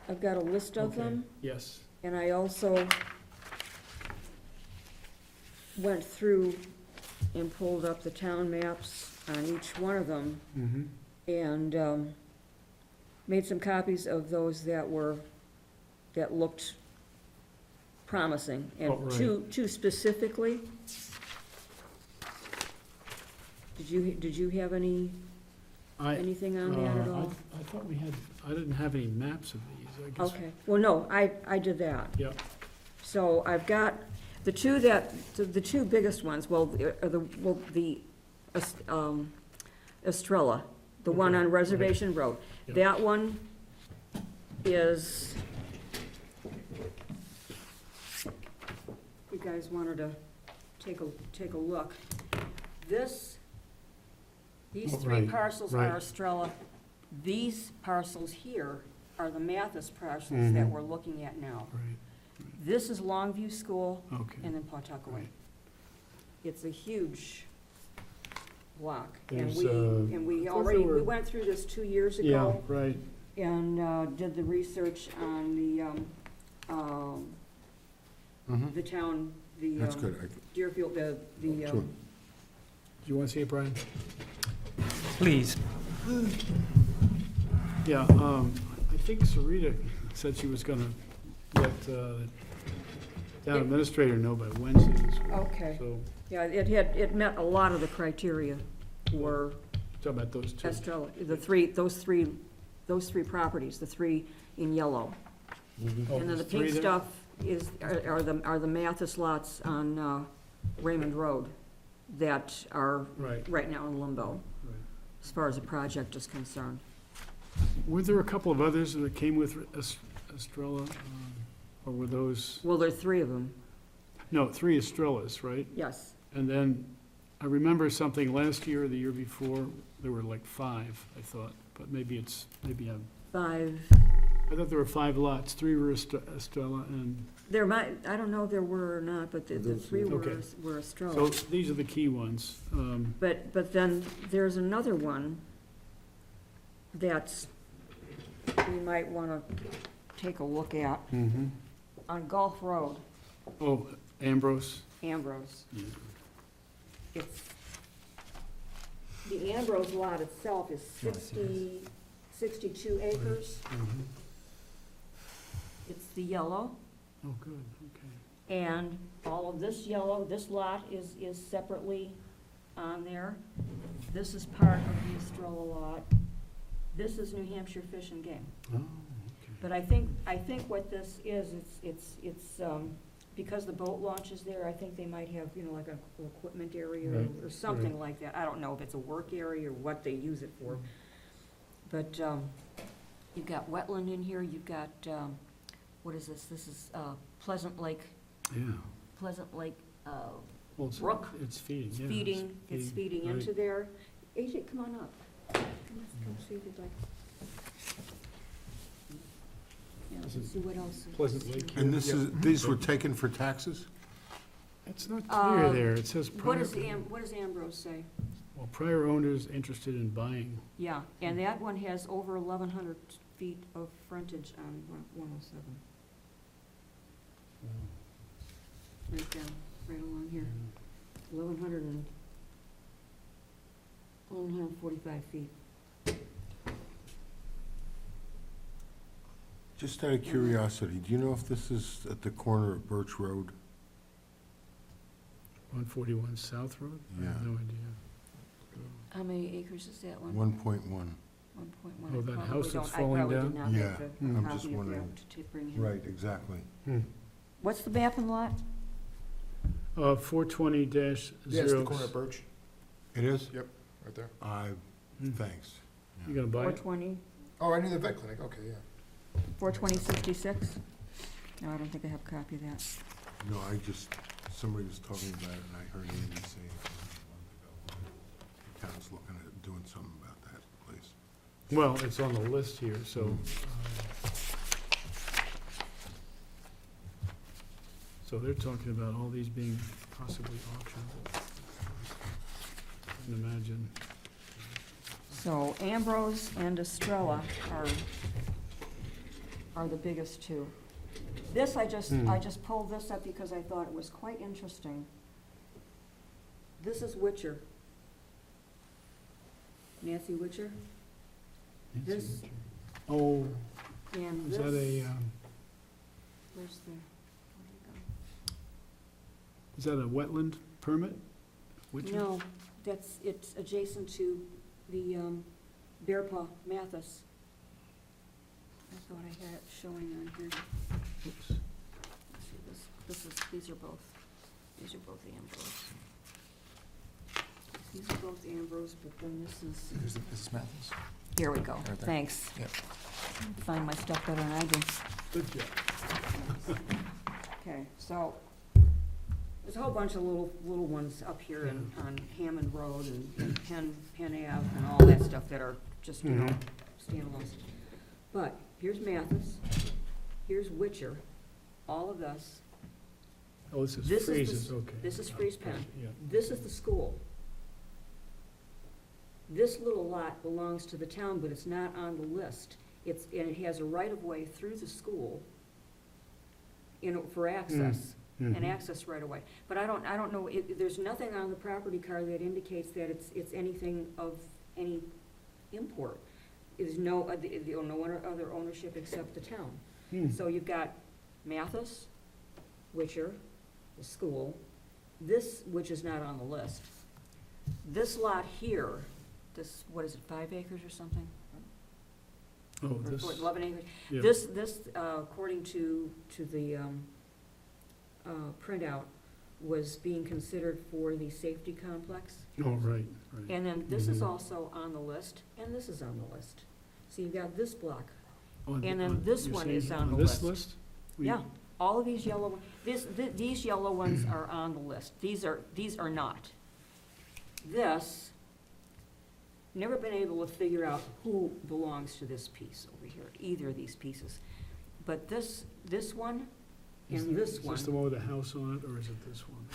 I've got a list of Okay. them, Yes, and I also went through and pulled up the town maps on each one of them, mm-hmm, and made some copies of those that looked promising. Oh, And right. two specifically. Did you have anything on that at all? I thought we had, I didn't have any maps of these, I guess. Okay, well, no, I did that. Yep, So I've got the two biggest ones, the Estrella, the one Okay, on Reservation Road. Yep. That one is, you guys wanted to take a look. These Oh, three right, parcels right. are Estrella. These parcels here are the Mathis parcels that Mhm. we're looking at now. right, This is Longview School, okay. and then Pawtuckaway. Right. It's a huge block, and There's, we I thought there we were- went through this 2 years Yeah, ago, right, and did the research on Mhm. the town, That's good. Deerfield, Sure. you want to see it, Brian? Please. Yeah, I think Sarita said she was gonna let town administrator know by Wednesday this week. Okay. So, Yeah, it met a lot of the criteria for talking about those two. Estrella, those three properties, the three in yellow. Oh, And then the there's three pink there? stuff are the Mathis lots on Raymond Road that are Right, right now in limbo, right. as far as the project is concerned. Were there a couple of others that came with Estrella? Or were those, Well, there are three of them, no, 3 Estrellas, right? yes. And then, I remember something last year or the year before, there were like 5, I thought, but maybe I'm, 5, I thought there were 5 lots, 3 were Estrella, and, there might, I don't know if there were or not, but the Those- 3 Okay. were so Estrella. these are the key ones. But then there's another one that's, we might wanna take a look at, on Gulf Road, Oh, Ambrose? Ambrose. Yeah. It's, the Ambrose lot itself is 62 acres. Mhm. It's the yellow, Oh, good, okay. and all of this yellow, this lot is separately on there. This is part of the Estrella lot. This is New Hampshire Fish and Game. Oh, okay. But I think what this is, it's, because the boat launch is there, I think they might have, like an equipment area Right, or something right. like that. I don't know if it's a work area or what they use it for. But, you've got wetland in here, you've got, what is this? This is, Pleasant Lake, Yeah. well, Brook? Brook. It's feeding, it's yeah. feeding right. into there. AJ, come on up. Come see if you'd like. Yeah, This let's is see what else. Pleasant Lake here. And this Yep. is, these were taken for taxes? It's not clear Uh, there, it says What prior, does Ambrose say? well, prior owners interested in buying. Yeah, and that one has over 1,100 feet of frontage on 107. Right down, right along here. 1,145 feet. Just out of curiosity, do you know if this is at the corner of Birch Road? 141 South Road? I have Yeah. no idea. How many acres is that one? 1.1. 1.1. Oh, that I probably house that's don't- falling I probably down? did not Yeah, make the I'm copy just of that wondering. to bring him. Right, exactly. What's the map and lot? 420-06. Yeah, it's the corner of Birch, It is? right there. Thanks. You gonna buy it? 420, Oh, I knew the vet clinic, okay, yeah. 42066? No, I don't think I have a copy of that. No, somebody was talking about it, and I heard Andy say the town's looking at doing something about that place. Well, it's on the list here, so. So they're talking about all these being possibly auctionable. I can imagine. So Ambrose and Estrella are the biggest two. This, I just pulled this up because I thought it was quite interesting. This is Witcher. Nancy Witcher, This- Oh, and is this. that a, Where's the, where'd it is that a wetland permit? Which go? No, it's adjacent to the, Bear Paw Mathis. I thought I had it showing on here. Oops. Let's see, these are both Ambrose. These are both Ambrose, but then this is, Is this Mathis? here we go, Right there. thanks. Yep. Find my stuff better than I do. Good job. Okay, so, there's a whole bunch of little ones up here on Hammond Road and Penn Ave and all that stuff that are just, standalones. But, here's Mathis, here's Witcher, all of this. Oh, this is This is the Freeze's, okay. this is Freeze Pen. Yeah. This is the school. This little lot belongs to the town, but it's not on the list. And it has a right-of-way through the school for access. and Mhm. access right away. But I don't know, there's nothing on the property card that indicates that it's anything of any import. There's no other ownership except the town. Hmm. So you've got Mathis, Witcher, the school, this, which is not on the list. This lot here, this, what is it, 5 acres or something? Oh, Or this, 11 acres? yeah. This, according to the printout, was being considered for the safety complex. Oh, right, right. And then this is Mhm. also on the list, and this is on the list. So you've got this block. On- and then on- this you're one saying is on the this list. list? We- Yeah, all of these yellow, these yellow ones are on the list. These are not. This, never been able to figure out who belongs to this piece over here, either of these pieces. But this one Is and there- this Is this the one, one with the house on it, or is it this one?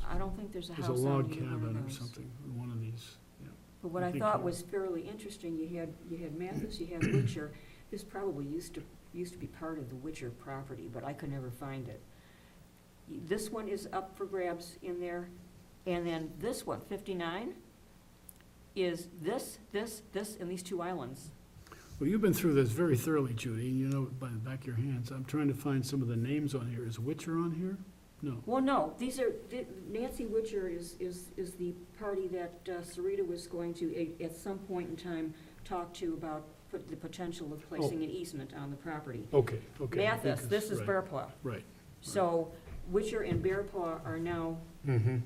I don't think there's a There's house a on log either one cabin of or those. something in one of these, yeah. But what I I think thought you're- was fairly interesting, you had Mathis, you had Witcher. This probably used to be part of the Witcher property, but I could never find it. This one is up for grabs in there, and then this one, 59, is this, and these two islands. Well, you've been through this very thoroughly, Judy, and you know it by the back of your hands. I'm trying to find some of the names on here. Is Witcher on here? No. Well, no, these are, Nancy Witcher is the party that Sarita was going to, at some point in time, talk to about the potential of placing an easement on the property. Okay, okay. Mathis, because- this is right, Bear Paw. Right. So Witcher and Bear Paw are now Mm-hmm,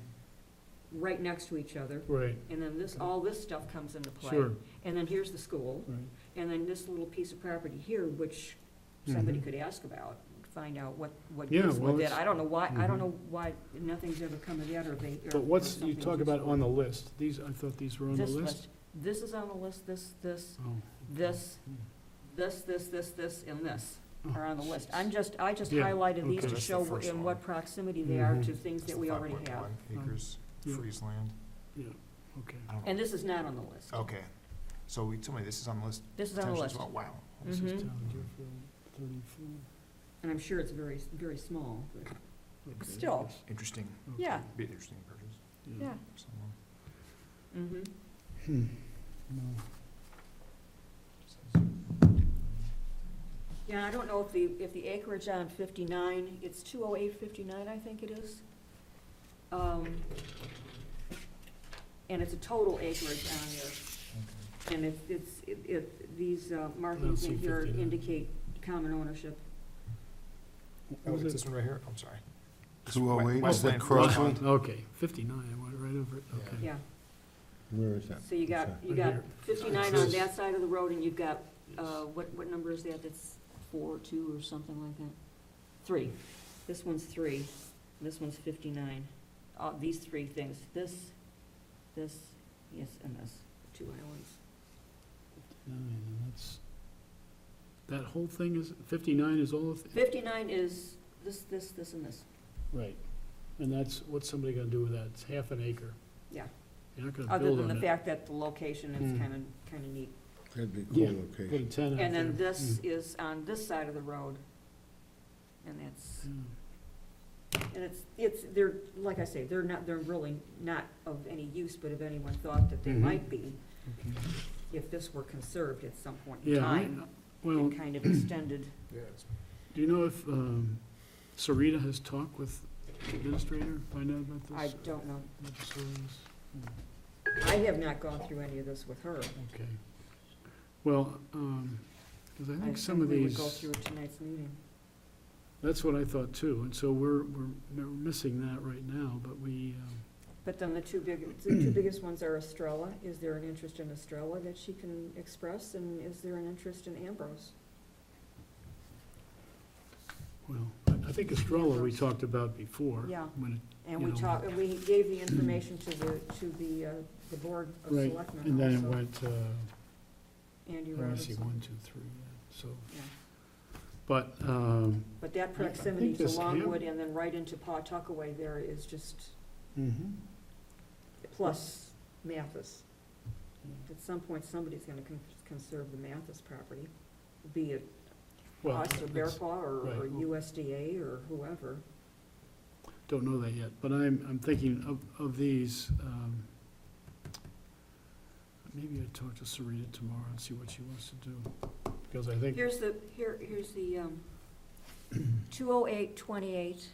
right next to each other, right, and then all this stuff comes into play. sure, And then here's the school, right. and then this little piece of property here, which somebody Mhm. could ask about, find out what Yeah, goes well, with it. it's- I don't know Mhm. why nothing's ever come of that, or they, or But what's, you something's talk about useful. on the list, these, I thought these were on the This list? This is on the list, this, Oh. this, Hmm. this, and this Oh. are on the list. I just Yeah, highlighted these okay. to That's the show first in one. what proximity they are Mhm. to things that we already have. 5.1 acres, Yeah. freeze land. Yeah, okay. I don't know. And this is not on the list. Okay, so we, tell me, this is on the list? This is on the potentially as list. well? Wow. This is Mhm. Town of Deerfield, 34. And I'm sure it's very, very small, but Okay, Still. yes, Interesting, okay, yeah, be an interesting purchase yeah. for someone. Mm-hmm. Hmm, no. Yeah, I don't know if the acreage on 59, it's 20859, I think it is. And it's a total acreage on there. And these markings see in here 59. indicate common ownership. What Oh, was it's it? this one right here? I'm sorry. 208, is Westland that Forest crossing? Pond. Okay, 59, I went right over it, Yeah. okay. Yeah, Where is that? so you got Right here. 59 on that side of the road, and you've got, what number is that? That's 4, 2, or something like that? 3. This one's 3, this one's 59. These three things, this, yes, and this, 2 islands. 59, and that's, that whole thing is, 59 is all of, 59 is this, and this. right. And that's, what's somebody gonna do with that? It's half an acre. Yeah. You're not gonna Other build than on the it. fact that the location is Hmm. kinda neat. That'd be a Yeah, cool Put a location. 10 out And then there. this is on this side of the road. And that's, they're, like I say, they're really not of any use, but if anyone thought that they Mhm. might be, Okay. if this were conserved at some point in Yeah, time, well, and kind of extended. Yeah, it's do you know if Sarita has talked with the administrator, find out about this? I don't know. What the story is? I have not gone through any of this with her. Okay. Well, because I I think some of we would these, go through at tonight's meeting. that's what I thought too, and so we're missing that right now, but we, But then the two biggest ones are Estrella. Is there an interest in Estrella that she can express, and is there an interest in Ambrose? well, I think Estrella we talked about before. Yeah. When it, And You we know, talked, and we gave the information to the Board of right, Selectmen and then it also. went, Andy let me see, Robertson. 1, 2, 3, yeah, so, Yeah. but, But that I proximity think to this Longwood and then right into Pawtuckaway there is just, mhm. plus Mathis. At some point, somebody's gonna conserve the Mathis property, be it Well, us or Bear that's- Paw or right. USDA or whoever. don't know that yet, but I'm thinking of these, maybe I'd talk to Sarita tomorrow and see what she wants to do, because I think, Here's the 20828,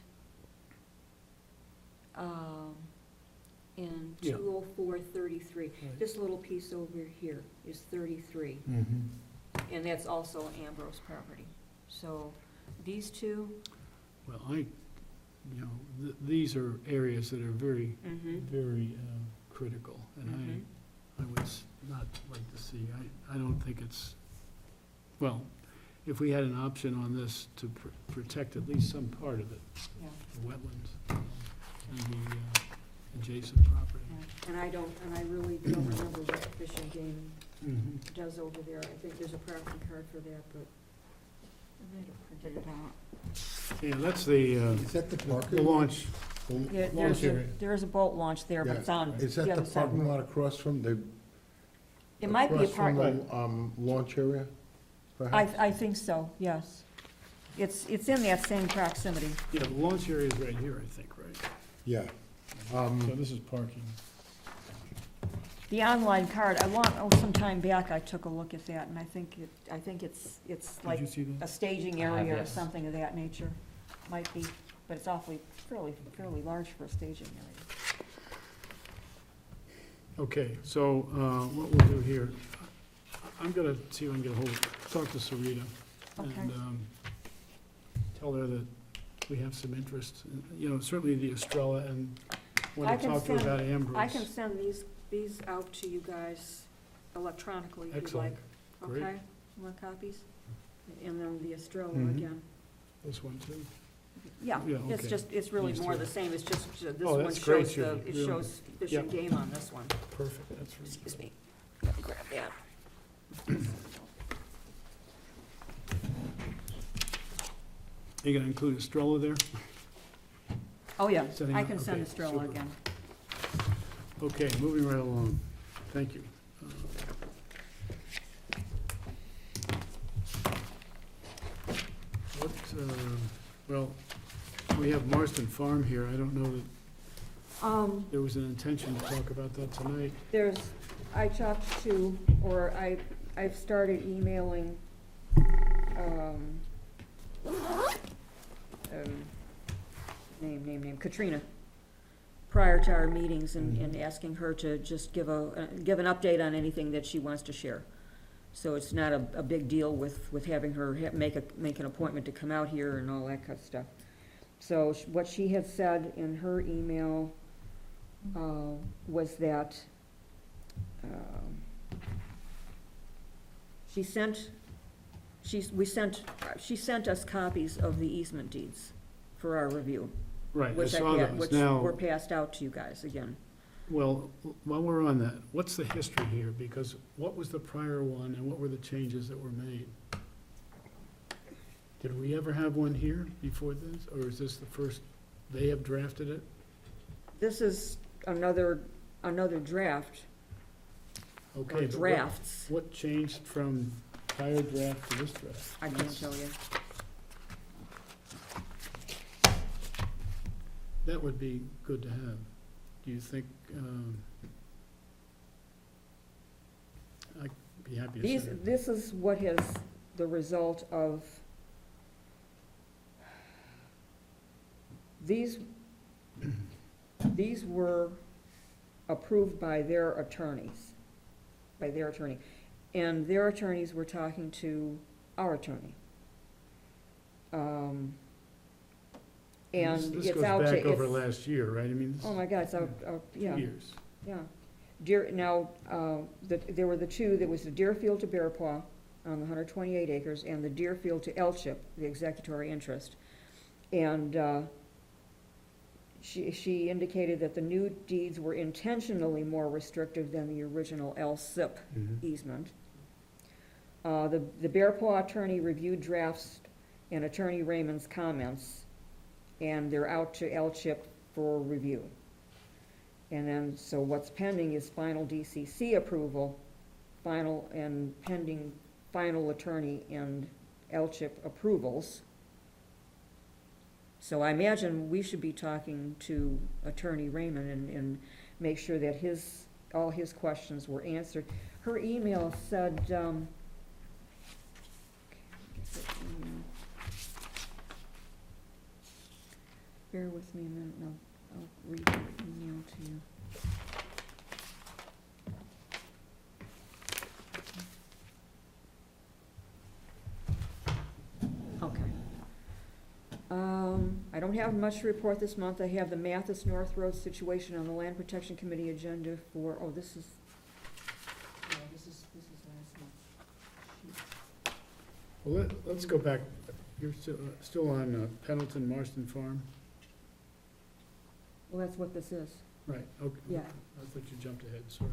and Yeah. 20433. Right. This little piece over here is 33, Mhm. and that's also Ambrose property. So these two, Well, these are areas that are very, very critical, and I would not like to see, I don't think it's, well, if we had an option on this to protect at least some part of it, yeah, the wetlands, and the adjacent property. yeah. And I really don't remember what Fish and Game Mhm. does over there. I think there's a property card for that, but I might have printed it out. Yeah, that's the Is that the parking? launch, Yeah, launch area. there is a boat launch there, but Yeah. it's on Is the that other the side of the parking road. lot across from the? It might be a Across from parking, the, launch area, perhaps? I think so, yes. It's in that same proximity. Yeah, the launch area is right here, I think, right? Yeah. So this is parking. The online card, some time back, I took a look at that, and I think it's Did like you see a that? staging I have, area or yes. something of that nature. Might be, but it's fairly large for a staging area. Okay, so what we'll do here, I'm gonna see if I can get a hold, talk to Sarita, Okay. and tell her that we have some interest, certainly the Estrella, and when I I can talk to her send- about Ambrose. I can send these out to you guys electronically if you'd Excellent, like. great. Okay? You want copies? And then the Estrella Mhm. again. This one too. Yeah, Yeah, it's okay. just, it's really These more two. the same, it's just, this Oh, one that's great, shows Judy, it really. shows Fish Yeah. and Game on this one. Perfect, that's really Excuse good. me, let me grab that. You gonna include Estrella there? Oh, yeah, Setting I up- can send okay, Estrella super. again. Okay, moving right along. Thank you. What, well, we have Marston Farm here. I don't know that there was an intention to talk about that tonight. I talked to, or I've started emailing, Katrina, prior to our meetings, and asking her to just give an update on anything that she wants to share. So it's not a big deal with having her make an appointment to come out here and all that kind of stuff. So what she had said in her email was that she sent us copies of the easement deeds for our review, Right, I which saw those. which Now, were passed out to you guys again. well, while we're on that, what's the history here? Because what was the prior one and what were the changes that were made? Did we ever have one here before this, or is this the first, they have drafted it? This is another draft, Okay, or but drafts, what changed from prior draft to this draft? I can't tell you. That would be good to have. Do you think, I'd be happy to send it. This is what is the result of, these were approved by their attorney. And their attorneys were talking to our attorney. And This it's goes out to, back over it's, last year, right? I mean, this oh my God, it's out, yeah. 2 years. Yeah. There were the two, there was the Deerfield to Bearpaw on the 128 acres, and the Deerfield to Elchip, the executory interest. And she indicated that the new deeds were intentionally more restrictive than the original LSIP easement. The Bearpaw attorney reviewed drafts and Attorney Raymond's comments, and they're out to LCHIP for review. And then, so what's pending is final DCC approval, pending final attorney and LCHIP approvals. So I imagine we should be talking to Attorney Raymond and make sure that all his questions were answered. Her email said, bear with me a minute, and I'll read her email to you. Okay. I don't have much to report this month. I have the Mathis North Road situation on the Land Protection Committee agenda for, this is last month. Well, let's go back. You're still on Pendleton Marston Farm? Well, that's what this is. Right, okay. Yeah. I thought you jumped ahead, sorry.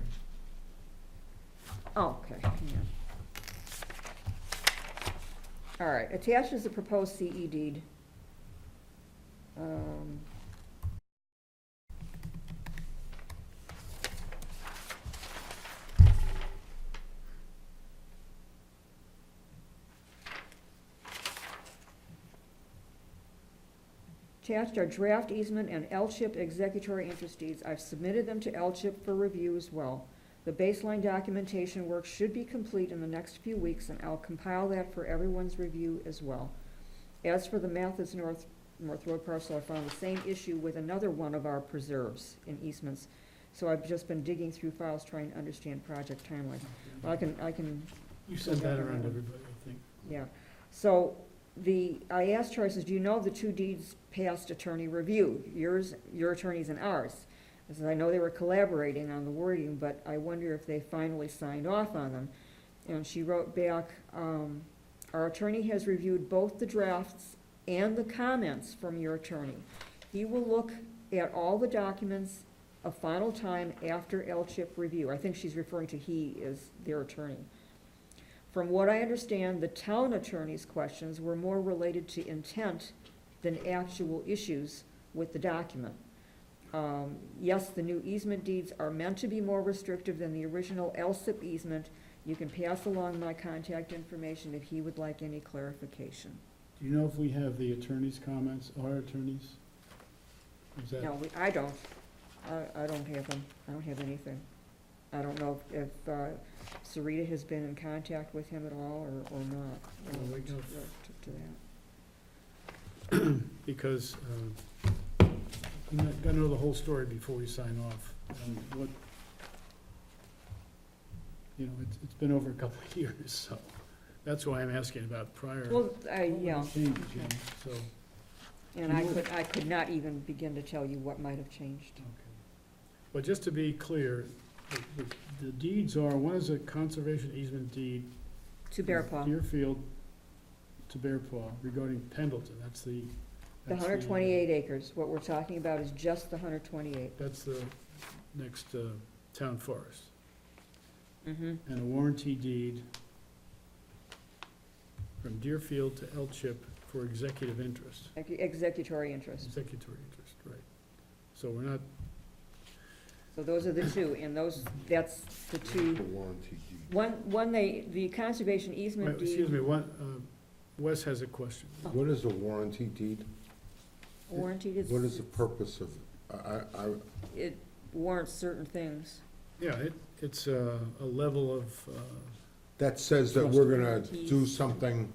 Oh, okay, yeah. All right, attached is the proposed CE deed. Attached are draft easement and L-chip executory interest deeds. I've submitted them to L-chip for review as well. The baseline documentation work should be complete in the next few weeks, and I'll compile that for everyone's review as well. As for the Mathis North Road parcel, I found the same issue with another one of our preserves in easements. So I've just been digging through files trying to understand project timelines. Well, I can. You sent that around to everybody, I think. Yeah, so I asked her, I says, do you know the two deeds passed attorney review, yours, your attorney's and ours? I said, I know they were collaborating on the wording, but I wonder if they finally signed off on them. And she wrote back, our attorney has reviewed both the drafts and the comments from your attorney. He will look at all the documents a final time after L-chip review. I think she's referring to he as their attorney. From what I understand, the town attorney's questions were more related to intent than actual issues with the document. Yes, the new easement deeds are meant to be more restrictive than the original LSIP easement. You can pass along my contact information if he would like any clarification. Do you know if we have the attorney's comments, our attorneys? Is that? No, I don't. I don't have them. I don't have anything. I don't know if Sarita has been in contact with him at all or not. Well, we know. To that. Because we gotta know the whole story before we sign off. And what, it's been over a couple of years, so that's why I'm asking about prior. Well, yeah, Changes, so, and I could not even begin to tell you what might have changed. okay. But just to be clear, the deeds are, one is a conservation easement deed. To Bear Paw, Deerfield to Bear Paw regarding Pendleton, that's the. the 128 acres. What we're talking about is just the 128. That's the next town forest. Mm-hmm. And a warranty deed from Deerfield to L-chip for executive interest, Executory interest. executory interest, right. So we're not, So those are the two, and that's the two. The warranty deed. The conservation easement deed. excuse me, Wes has a question. What is a warranty deed? Warranted, it's. What is the purpose of, It warrants certain things. Yeah, it's a level of, that says that we're gonna do something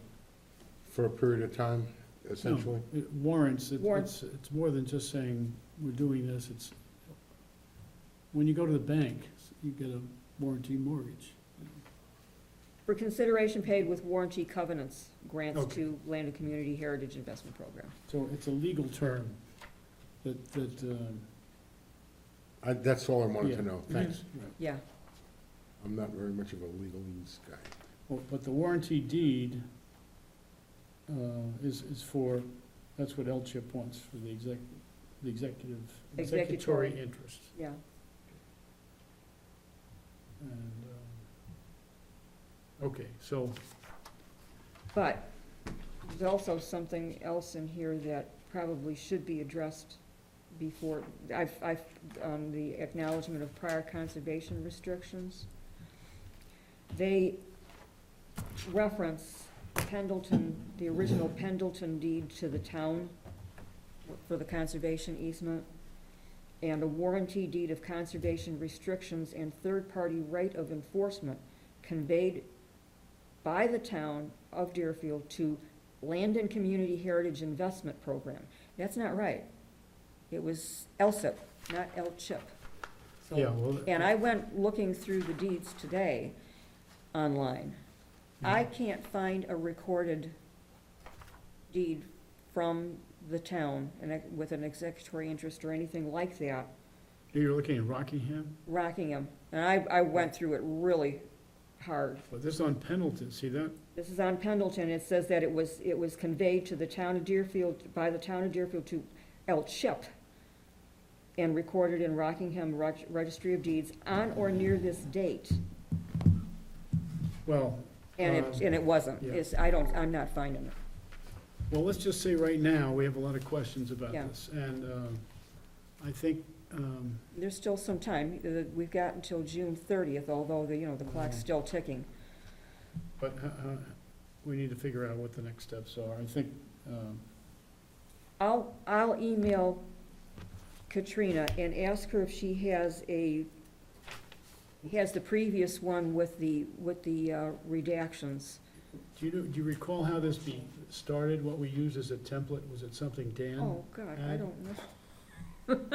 for a period of time, essentially? no, it warrants, Warrants. it's more than just saying, we're doing this, it's, when you go to the bank, you get a warranty mortgage. For consideration paid with warranty covenants, grants Okay. to Land and Community Heritage Investment Program. So it's a legal term that, That's all I wanted Yeah. to know, thanks. right. Yeah, I'm not very much of a legalese guy. Well, but the warranty deed is for, that's what L-chip wants, for the executory Executory. interest. yeah. And, okay, so, But there's also something else in here that probably should be addressed before, the acknowledgement of prior conservation restrictions. They reference Pendleton, the original Pendleton deed to the town. for the conservation easement, and a warranty deed of conservation restrictions and third-party right of enforcement conveyed by the town of Deerfield to Land and Community Heritage Investment Program. That's not right. It was LSIP, not L-CHIP. So- Yeah, well, And I went looking through the deeds today online. I can't find a recorded deed from the town with an executory interest or anything like that, you're looking at Rockingham, Rockingham. And I went through it really hard. but this is on Pendleton, see that? This is on Pendleton. It says that it was conveyed to the town of Deerfield, by the town of Deerfield to L-CHIP and recorded in Rockingham Registry of Deeds on or near this date. Well, And it wasn't. yeah. I'm not finding it. well, let's just say right now, we have a lot of questions about Yeah. this, and I think, There's still some time. We've got until June 30th, although the clock's still ticking. but we need to figure out what the next steps are. I think, I'll email Katrina and ask her if she has the previous one with the redactions. do you recall how this started, what we used as a template? Was it something Dan? Oh, God, I Ag? don't know.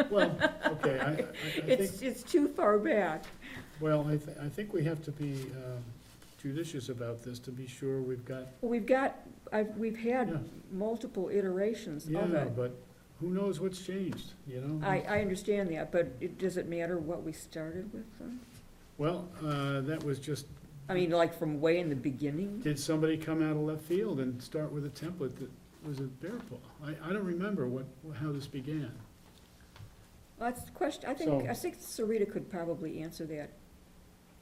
Well, okay, I think, It's too far back. well, I think we have to be judicious about this to be sure we've got, We've Yeah. had multiple iterations of yeah, it. but who knows what's changed, you know? I understand that, but does it matter what we started with then? Well, that was just, I mean, like from way in the beginning? did somebody come out of left field and start with a template that was a bear paw? I don't remember how this began. That's the question. I think Sarita could probably answer that.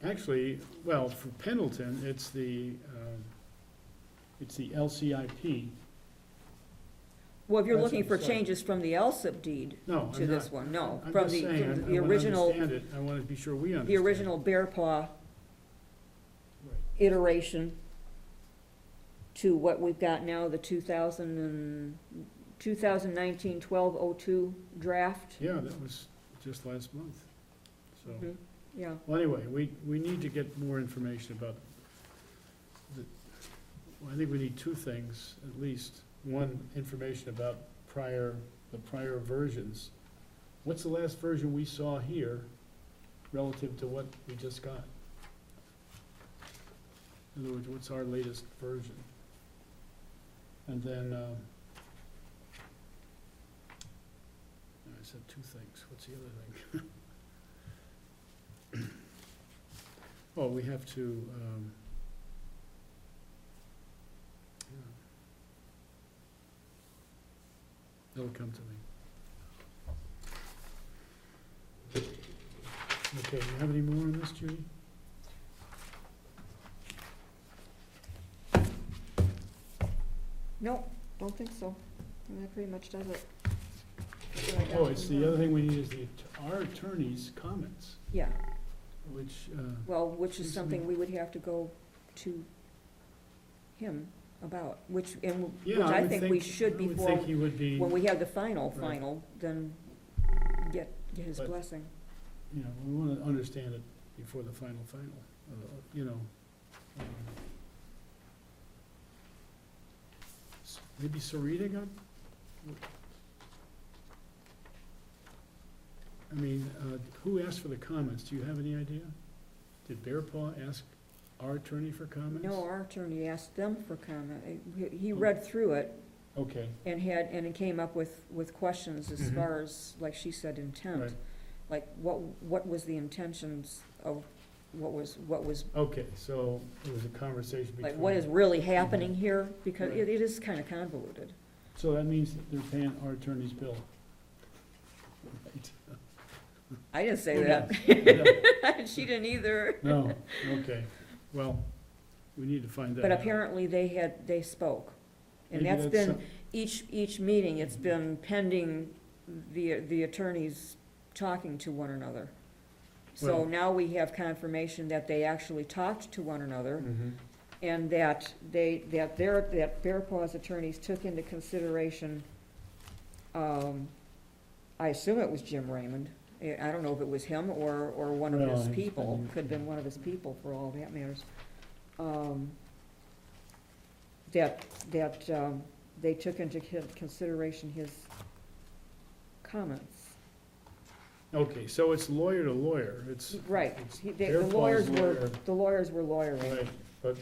Actually, well, for Pendleton, it's the LCIP. Well, if you're That's looking for what I'm saying. changes from the LSIP deed No, to I'm this not. one, no. I'm From just the saying, from I the want to original, understand it, I want to be sure we understand. the original Bear Paw Right. iteration to what we've got now, the 2019-1202 draft. Yeah, that was just last month, so. Mhm. Yeah, Well, anyway, we need to get more information about well, I think we need two things, at least. One, information about the prior versions. What's the last version we saw here relative to what we just got? In other words, what's our latest version? And then, I said two things, what's the other thing? Well, we have to, yeah. It'll come to me. Okay, you have any more on this, Judy? no, don't think so. That pretty much does it. Oh, it's the other thing we need is our attorney's comments, Yeah, which, well, which is Seems to something me- we would have to go to him, which yeah, I think we should I would before, think he would be, when we have the final, Right. then get his But- blessing. you know, we want to understand it before the final, you know. Maybe Sarita got? I mean, who asked for the comments? Do you have any idea? Did Bear Paw ask our attorney for comments? No, our attorney asked them for comment. He read through it Okay, and it came up with questions as Mhm. far as, like she said, intent. right, Like, what was the intentions of, what was, okay, so it was a conversation between. like, what is really happening here? Because Right. it is kind of convoluted. So that means that they're paying our attorney's bill. Right. I didn't say Who that. knows? She didn't either. No, okay, well, we need to find that But out. apparently they spoke. And Maybe that's that's been, some- each meeting, it's been pending the attorneys talking to one another. So Well- now we have confirmation that they actually talked to one another, Mhm. and that Bear Paw's attorneys took into consideration I assume it was Jim Raymond. I don't know if it was him or one of No, his it's people, been- could have been one of his people for all that matters. That they took into consideration his comments. Okay, so it's lawyer to lawyer, it's. Right, it's the their lawyers fault, were, lawyer. the lawyers were lawyering. Right, but,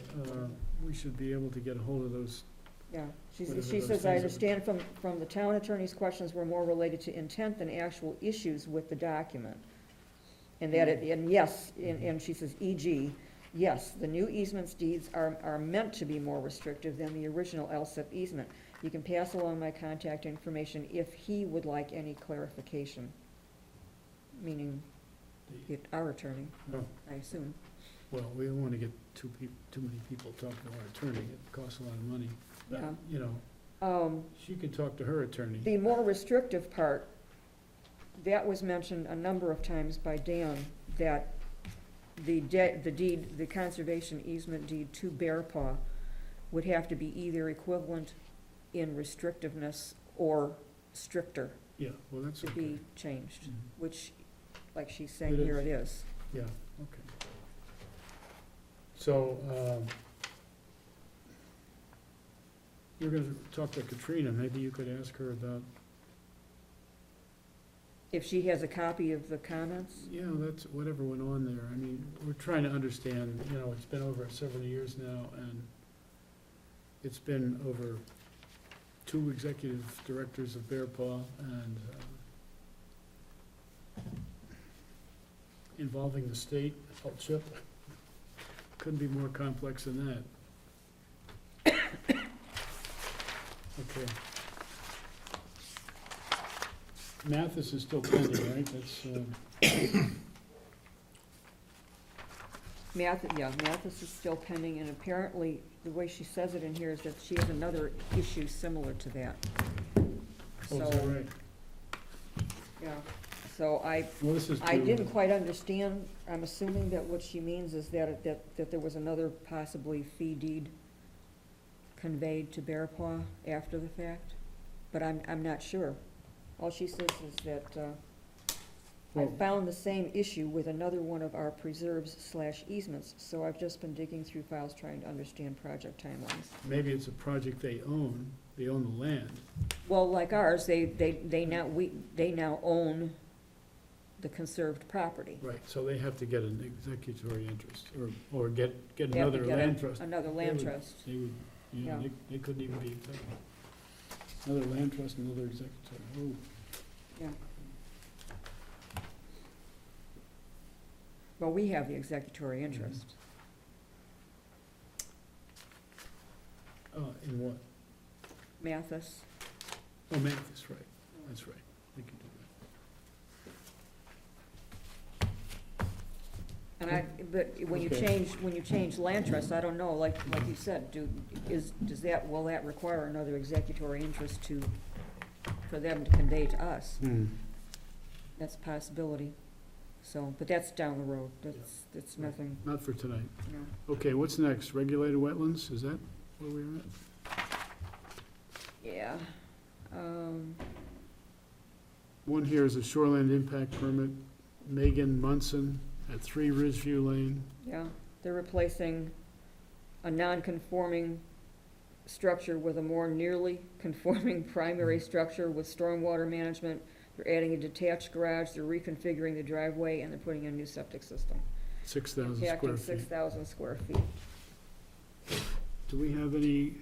we should be able to get a hold of those. Yeah, Whatever she those says, I things are. understand from the town attorney's questions were more related to intent than actual issues with the document. And that it, and yes, and she says, e.g., yes, the new easements deeds are meant to be more restrictive than the original LSIP easement. You can pass along my contact information if he would like any clarification. Meaning, our attorney, Oh, I assume. well, we don't wanna get too many people talking to our attorney, it costs a lot of money. But, Yeah. you know, she could talk to her attorney. The more restrictive part, that was mentioned a number of times by Dan, that the deed, the conservation easement deed to Bear Paw would have to be either equivalent in restrictiveness or stricter Yeah, well, that's to okay. be changed, Mhm. which, like she's saying It here, is. it is. Yeah, okay. So, you're gonna talk to Katrina, maybe you could ask her about, If she has a copy of the comments, you know, that's whatever went on there. I mean, we're trying to understand, you know, it's been over several years now, and it's been over 2 executive directors of Bear Paw, and involving the state, CHIP, couldn't be more complex than that. Okay. Mathis is still pending, right? That's, Mathis is still pending, and apparently, the way she says it in here is that she has another issue similar to that. oh, is that So, right? yeah, so Well, this is I to- didn't quite understand, I'm assuming that what she means is that there was another possibly fee deed conveyed to Bear Paw after the fact, but I'm not sure. All she says is that, I Well- found the same issue with another one of our preserves/easements, so I've just been digging through files trying to understand project timelines. Maybe it's a project they own the land. Well, like ours, they now own the conserved property. Right, so they have to get an executory interest, or get They have to another get land trust. Another They land would- trust. They would, yeah, Yeah. they couldn't even be executive. Another land trust, another executory, oh. Yeah. Well, we have the executory interest. In what? Mathis, Oh, Mathis, right, that's right, they can do and but when you Okay. change land trust, I don't know, like you said, will that require another executory interest for them to convey to us? that. That's a possibility. So, but that's down the road, that's nothing, Not for tonight. you know. Okay, what's next? Regulated wetlands, is that where we're at? Yeah, One here is a shoreline impact permit, Megan Munson at 3 Ridgeview Lane. yeah, they're replacing a non-conforming structure with a more nearly conforming primary structure with stormwater management. They're adding a detached garage, they're reconfiguring the driveway, and they're putting in a new septic system. 6,000 square Impacting feet. 6,000 square feet. Do we have any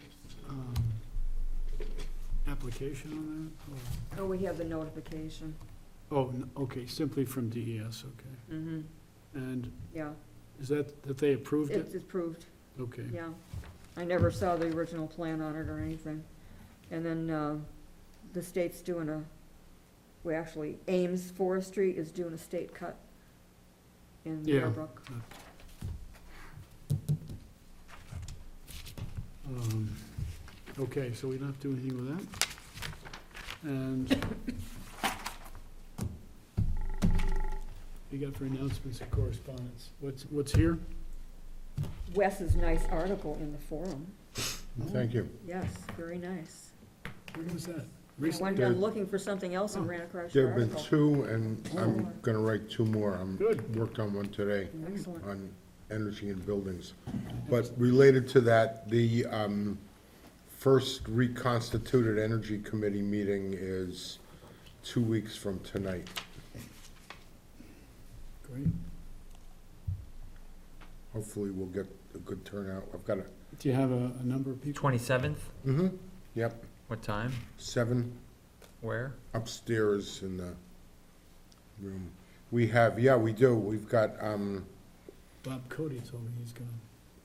application on that? Oh, we have the notification. Oh, okay, simply from DES, okay. Mm-hmm, And yeah, is that they approved it? it's approved, Okay. yeah. I never saw the original plan on it or anything. And then, the state's doing well, actually, Ames Forestry is doing a state cut in Yeah. Meadowbrook. Okay, so we don't have to do anything with that. And we got for announcements and correspondence. What's here? Wes's nice article in the forum. Thank you. Yes, very nice. Where was that? I recently? went down looking for something else and ran across There your have been article. two, and I'm gonna write two more. I'm Good. worked on one today Excellent. on energy and buildings. But related to that, the first reconstituted energy committee meeting is 2 weeks from tonight. Great. Hopefully, we'll get a good turnout. I've got a, Do you have a number of people? 27th, yep, what time, 7 where? upstairs in the room. We have, yeah, we do. We've got, Bob Cody told me he's gonna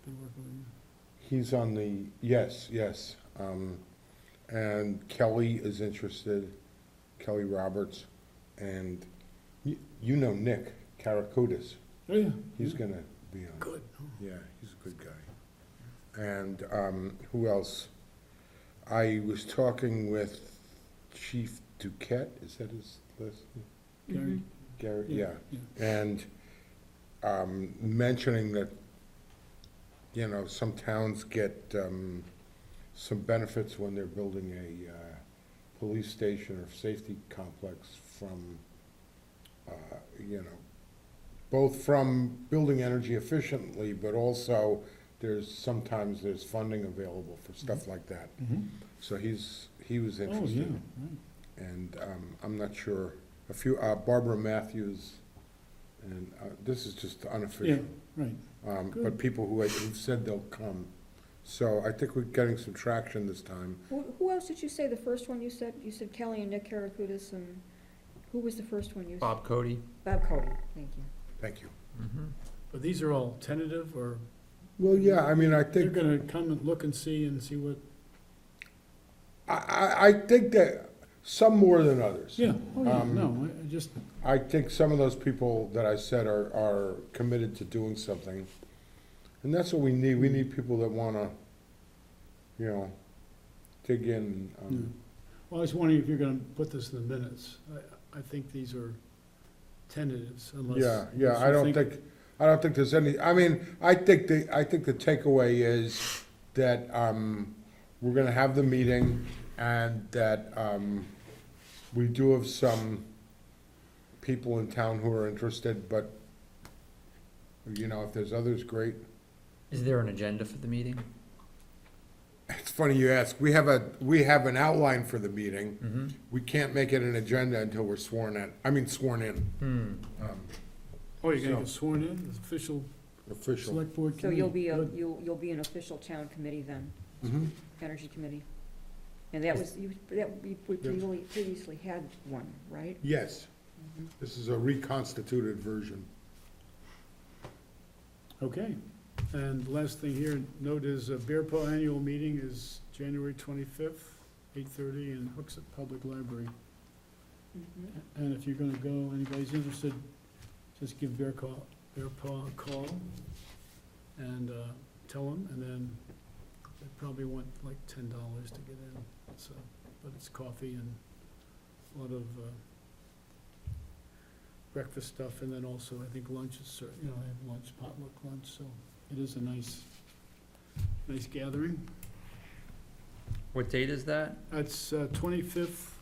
be working with you. he's on the, yes, yes. And Kelly is interested, Kelly Roberts, and you know Nick Karakutis. Oh, yeah. He's gonna be on. Good. Yeah, he's a good guy. And who else? I was talking with Chief Duquette, is that his last name? Gary? Gary, yeah. Yeah. And mentioning that, you know, some towns get some benefits when they're building a police station or safety complex from, you know, both from building energy efficiently, but also sometimes there's funding available for stuff like that. So he was Oh, yeah, interested. right. And I'm not sure, Barbara Matthews, and this is just Yeah, unofficial. right. But Good. people who've said they'll come. So I think we're getting some traction this time. Who else did you say, the first one you said? You said Kelly and Nick Karakutis, and who was the first one you said? Bob Cody. Bob Cody, thank you. Thank you. But these are all tentative, or Well, yeah, I mean, I they're think, gonna come and look and see what, I think that some more than others. yeah, oh, yeah, Um, no, I just, I think some of those people that I said are committed to doing something. And that's what we need. We need people that wanna, you know, dig in. yeah. Well, I was wondering if you're gonna put this in the minutes. I think these are tentatives unless. Yeah, unless yeah, I you don't think there's any, I mean, I think the takeaway is that, we're gonna have the meeting and that, we do have some people in town who are interested, but, you know, if there's others, great. Is there an agenda for the meeting? It's funny you ask. We have an outline for the meeting. Mm-hmm. We can't make it an agenda until we're sworn in. Oh, you're gonna So- get sworn in, as official Official. select board So committee? you'll be Good. you'll be an official town committee then, Mhm. energy committee? And we previously had one, right? Yes, this is a reconstituted version. Okay, and last thing here, note is Bear Paw annual meeting is January 25th, 8:30 in Hooksett Public Library. And if you're gonna go, anybody's interested, just give Bear Paw a call and tell them, and then they probably want like $10 to get in, so, but it's coffee and a lot of breakfast stuff, and then also, I think lunch is served, you know, they have lunch, potluck lunch, so it is a nice gathering. What date is that? It's 25th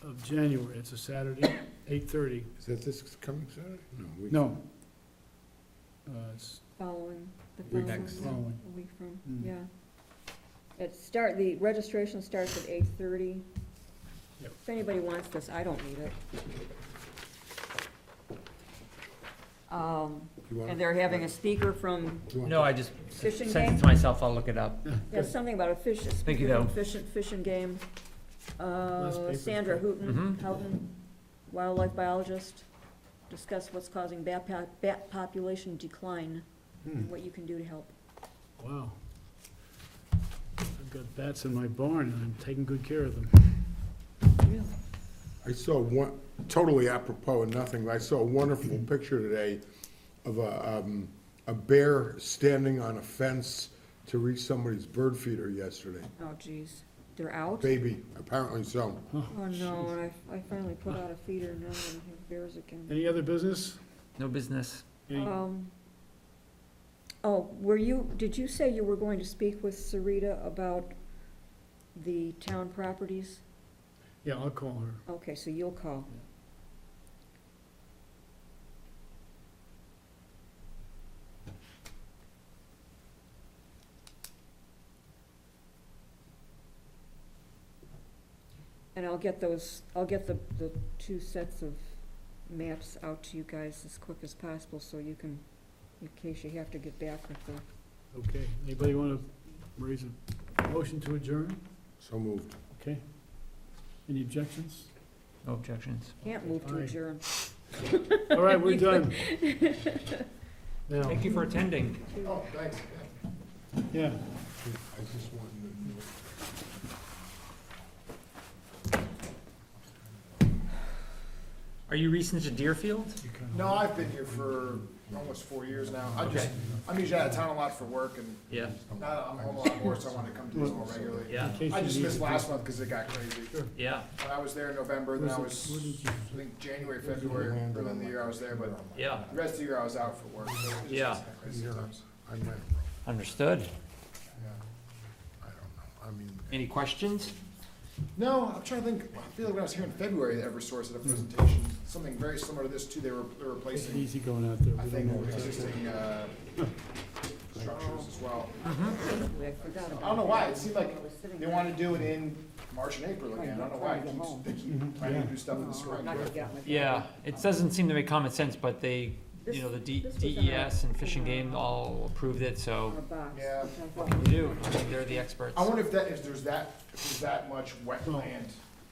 of January, it's a Saturday, 8:30. Is that this coming Saturday? No. It's Following, the Week following, next. following. a week from, Mm. yeah. The registration starts at 8:30. Yep. If anybody wants this, I don't need it. You want And they're having a speaker from, No, I just Fishing sent game? it to myself, I'll look it up. there's something about a fish, a Thank you, speaker from though. fishing game. papers, Sandra but- Houghton, wildlife biologist, discuss what's causing bat population decline, and what you can do to help. Wow. I've got bats in my barn, and I'm taking good care of them. I saw one, totally apropos of nothing, but I saw a wonderful picture today of a bear standing on a fence to reach somebody's bird feeder yesterday. Oh, geez, they're out? Baby, apparently so. Oh, no, and I finally put out a feeder, now I have bears again. Any other business? No business. Any- Did you say you were going to speak with Sarita about the town properties? Yeah, I'll call her. Okay, so you'll call. And I'll get the two sets of maps out to you guys as quick as possible, so you can, in case you have to get back with the, Okay, anybody want to raise a motion to adjourn? So moved. Okay. Any objections? No objections. can't move to Aye. adjourn. All right, we're done. Now, Thank you for attending. Oh, thanks. yeah, I just want you to know. Are you recent to Deerfield? you kind of. No, I've been here for almost 4 years now. I'm usually out of town a lot for work, and Yeah. now that I'm home a lot more, so I want to come to this more regularly. Yeah. In case I you just need missed to- last month because it got crazy. Yeah. When I was there in November, then I Where's it- was, where did you- I think January, February, early in the year I was there, but Yeah. the rest of the year I was out for work. So it just Yeah. was kinda crazy sometimes. I might, Understood. Yeah. I don't know, I mean. Any questions? No, I'm trying to think. I feel like when I was here in February, Eversource had a presentation, something very similar to this too. They were Take it replacing, easy going out there. I We think, don't know what's out there. existing structures as well. I forgot about I don't know why. It that. seemed like I was sitting they there. want to do it in March and April again. I don't know why. Trying to get home. They keep planning to do stuff in the spring. Not gonna get my- Yeah, it doesn't seem to make common sense, but they, you know, the This was in DES our- and Fish and in our- Game all approved it, so On a box, Yeah. which I what thought can was- you do? I mean, they're the experts. I wonder if there's that much wetland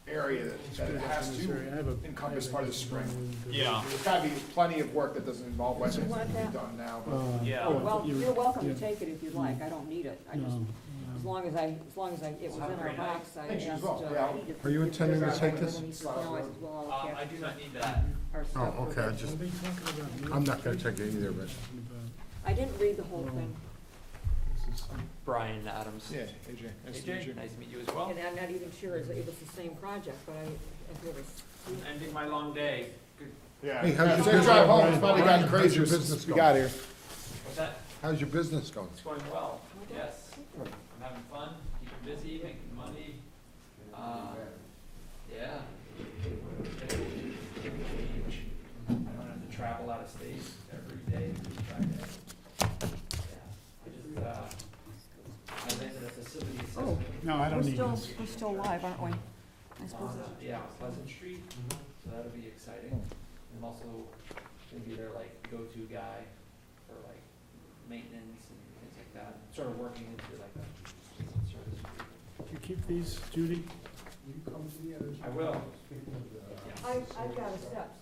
area that it has to encompass part of the spring. Yeah. There's gotta be plenty of work that doesn't involve wetlands want that can that? be done now, but. Yeah. Oh, well, you're welcome to yeah. take it if you'd like, I don't need it, I just, No, as long as it was in our great night. box, I Thanks, you as asked. well. Yeah. if- Are you if intending to there's take anything, this? and he said, no, I said, well, I'll I check do not need that. our stuff. Oh, okay, I just, What are they talking about? I'm not gonna take it either, but. I didn't read the whole thing, This is- Brian Adams. Yeah, AJ, nice to meet AJ, you. nice to meet you as well. and I'm not even sure it was the same project, but if it was. Ending my long day. Good. Yeah. Hey, how's your Safe business- drive home. It's finally Brian, gotten how's crazier your since business we going? got here. What's that? How's your business going? It's going well, yes. I'm having fun, keeping busy, making money. Yeah. I don't have to travel out of state every day, every Friday. Yeah. I rented a facility. Oh, No, I don't need this. we're still live, aren't we? I suppose. Yeah, Pleasant Street, so that'll be exciting. I'm also gonna be their like go-to guy for like maintenance and things like that, sort of working into like a service group. Do you keep these, Judy? I will. I've got a steps.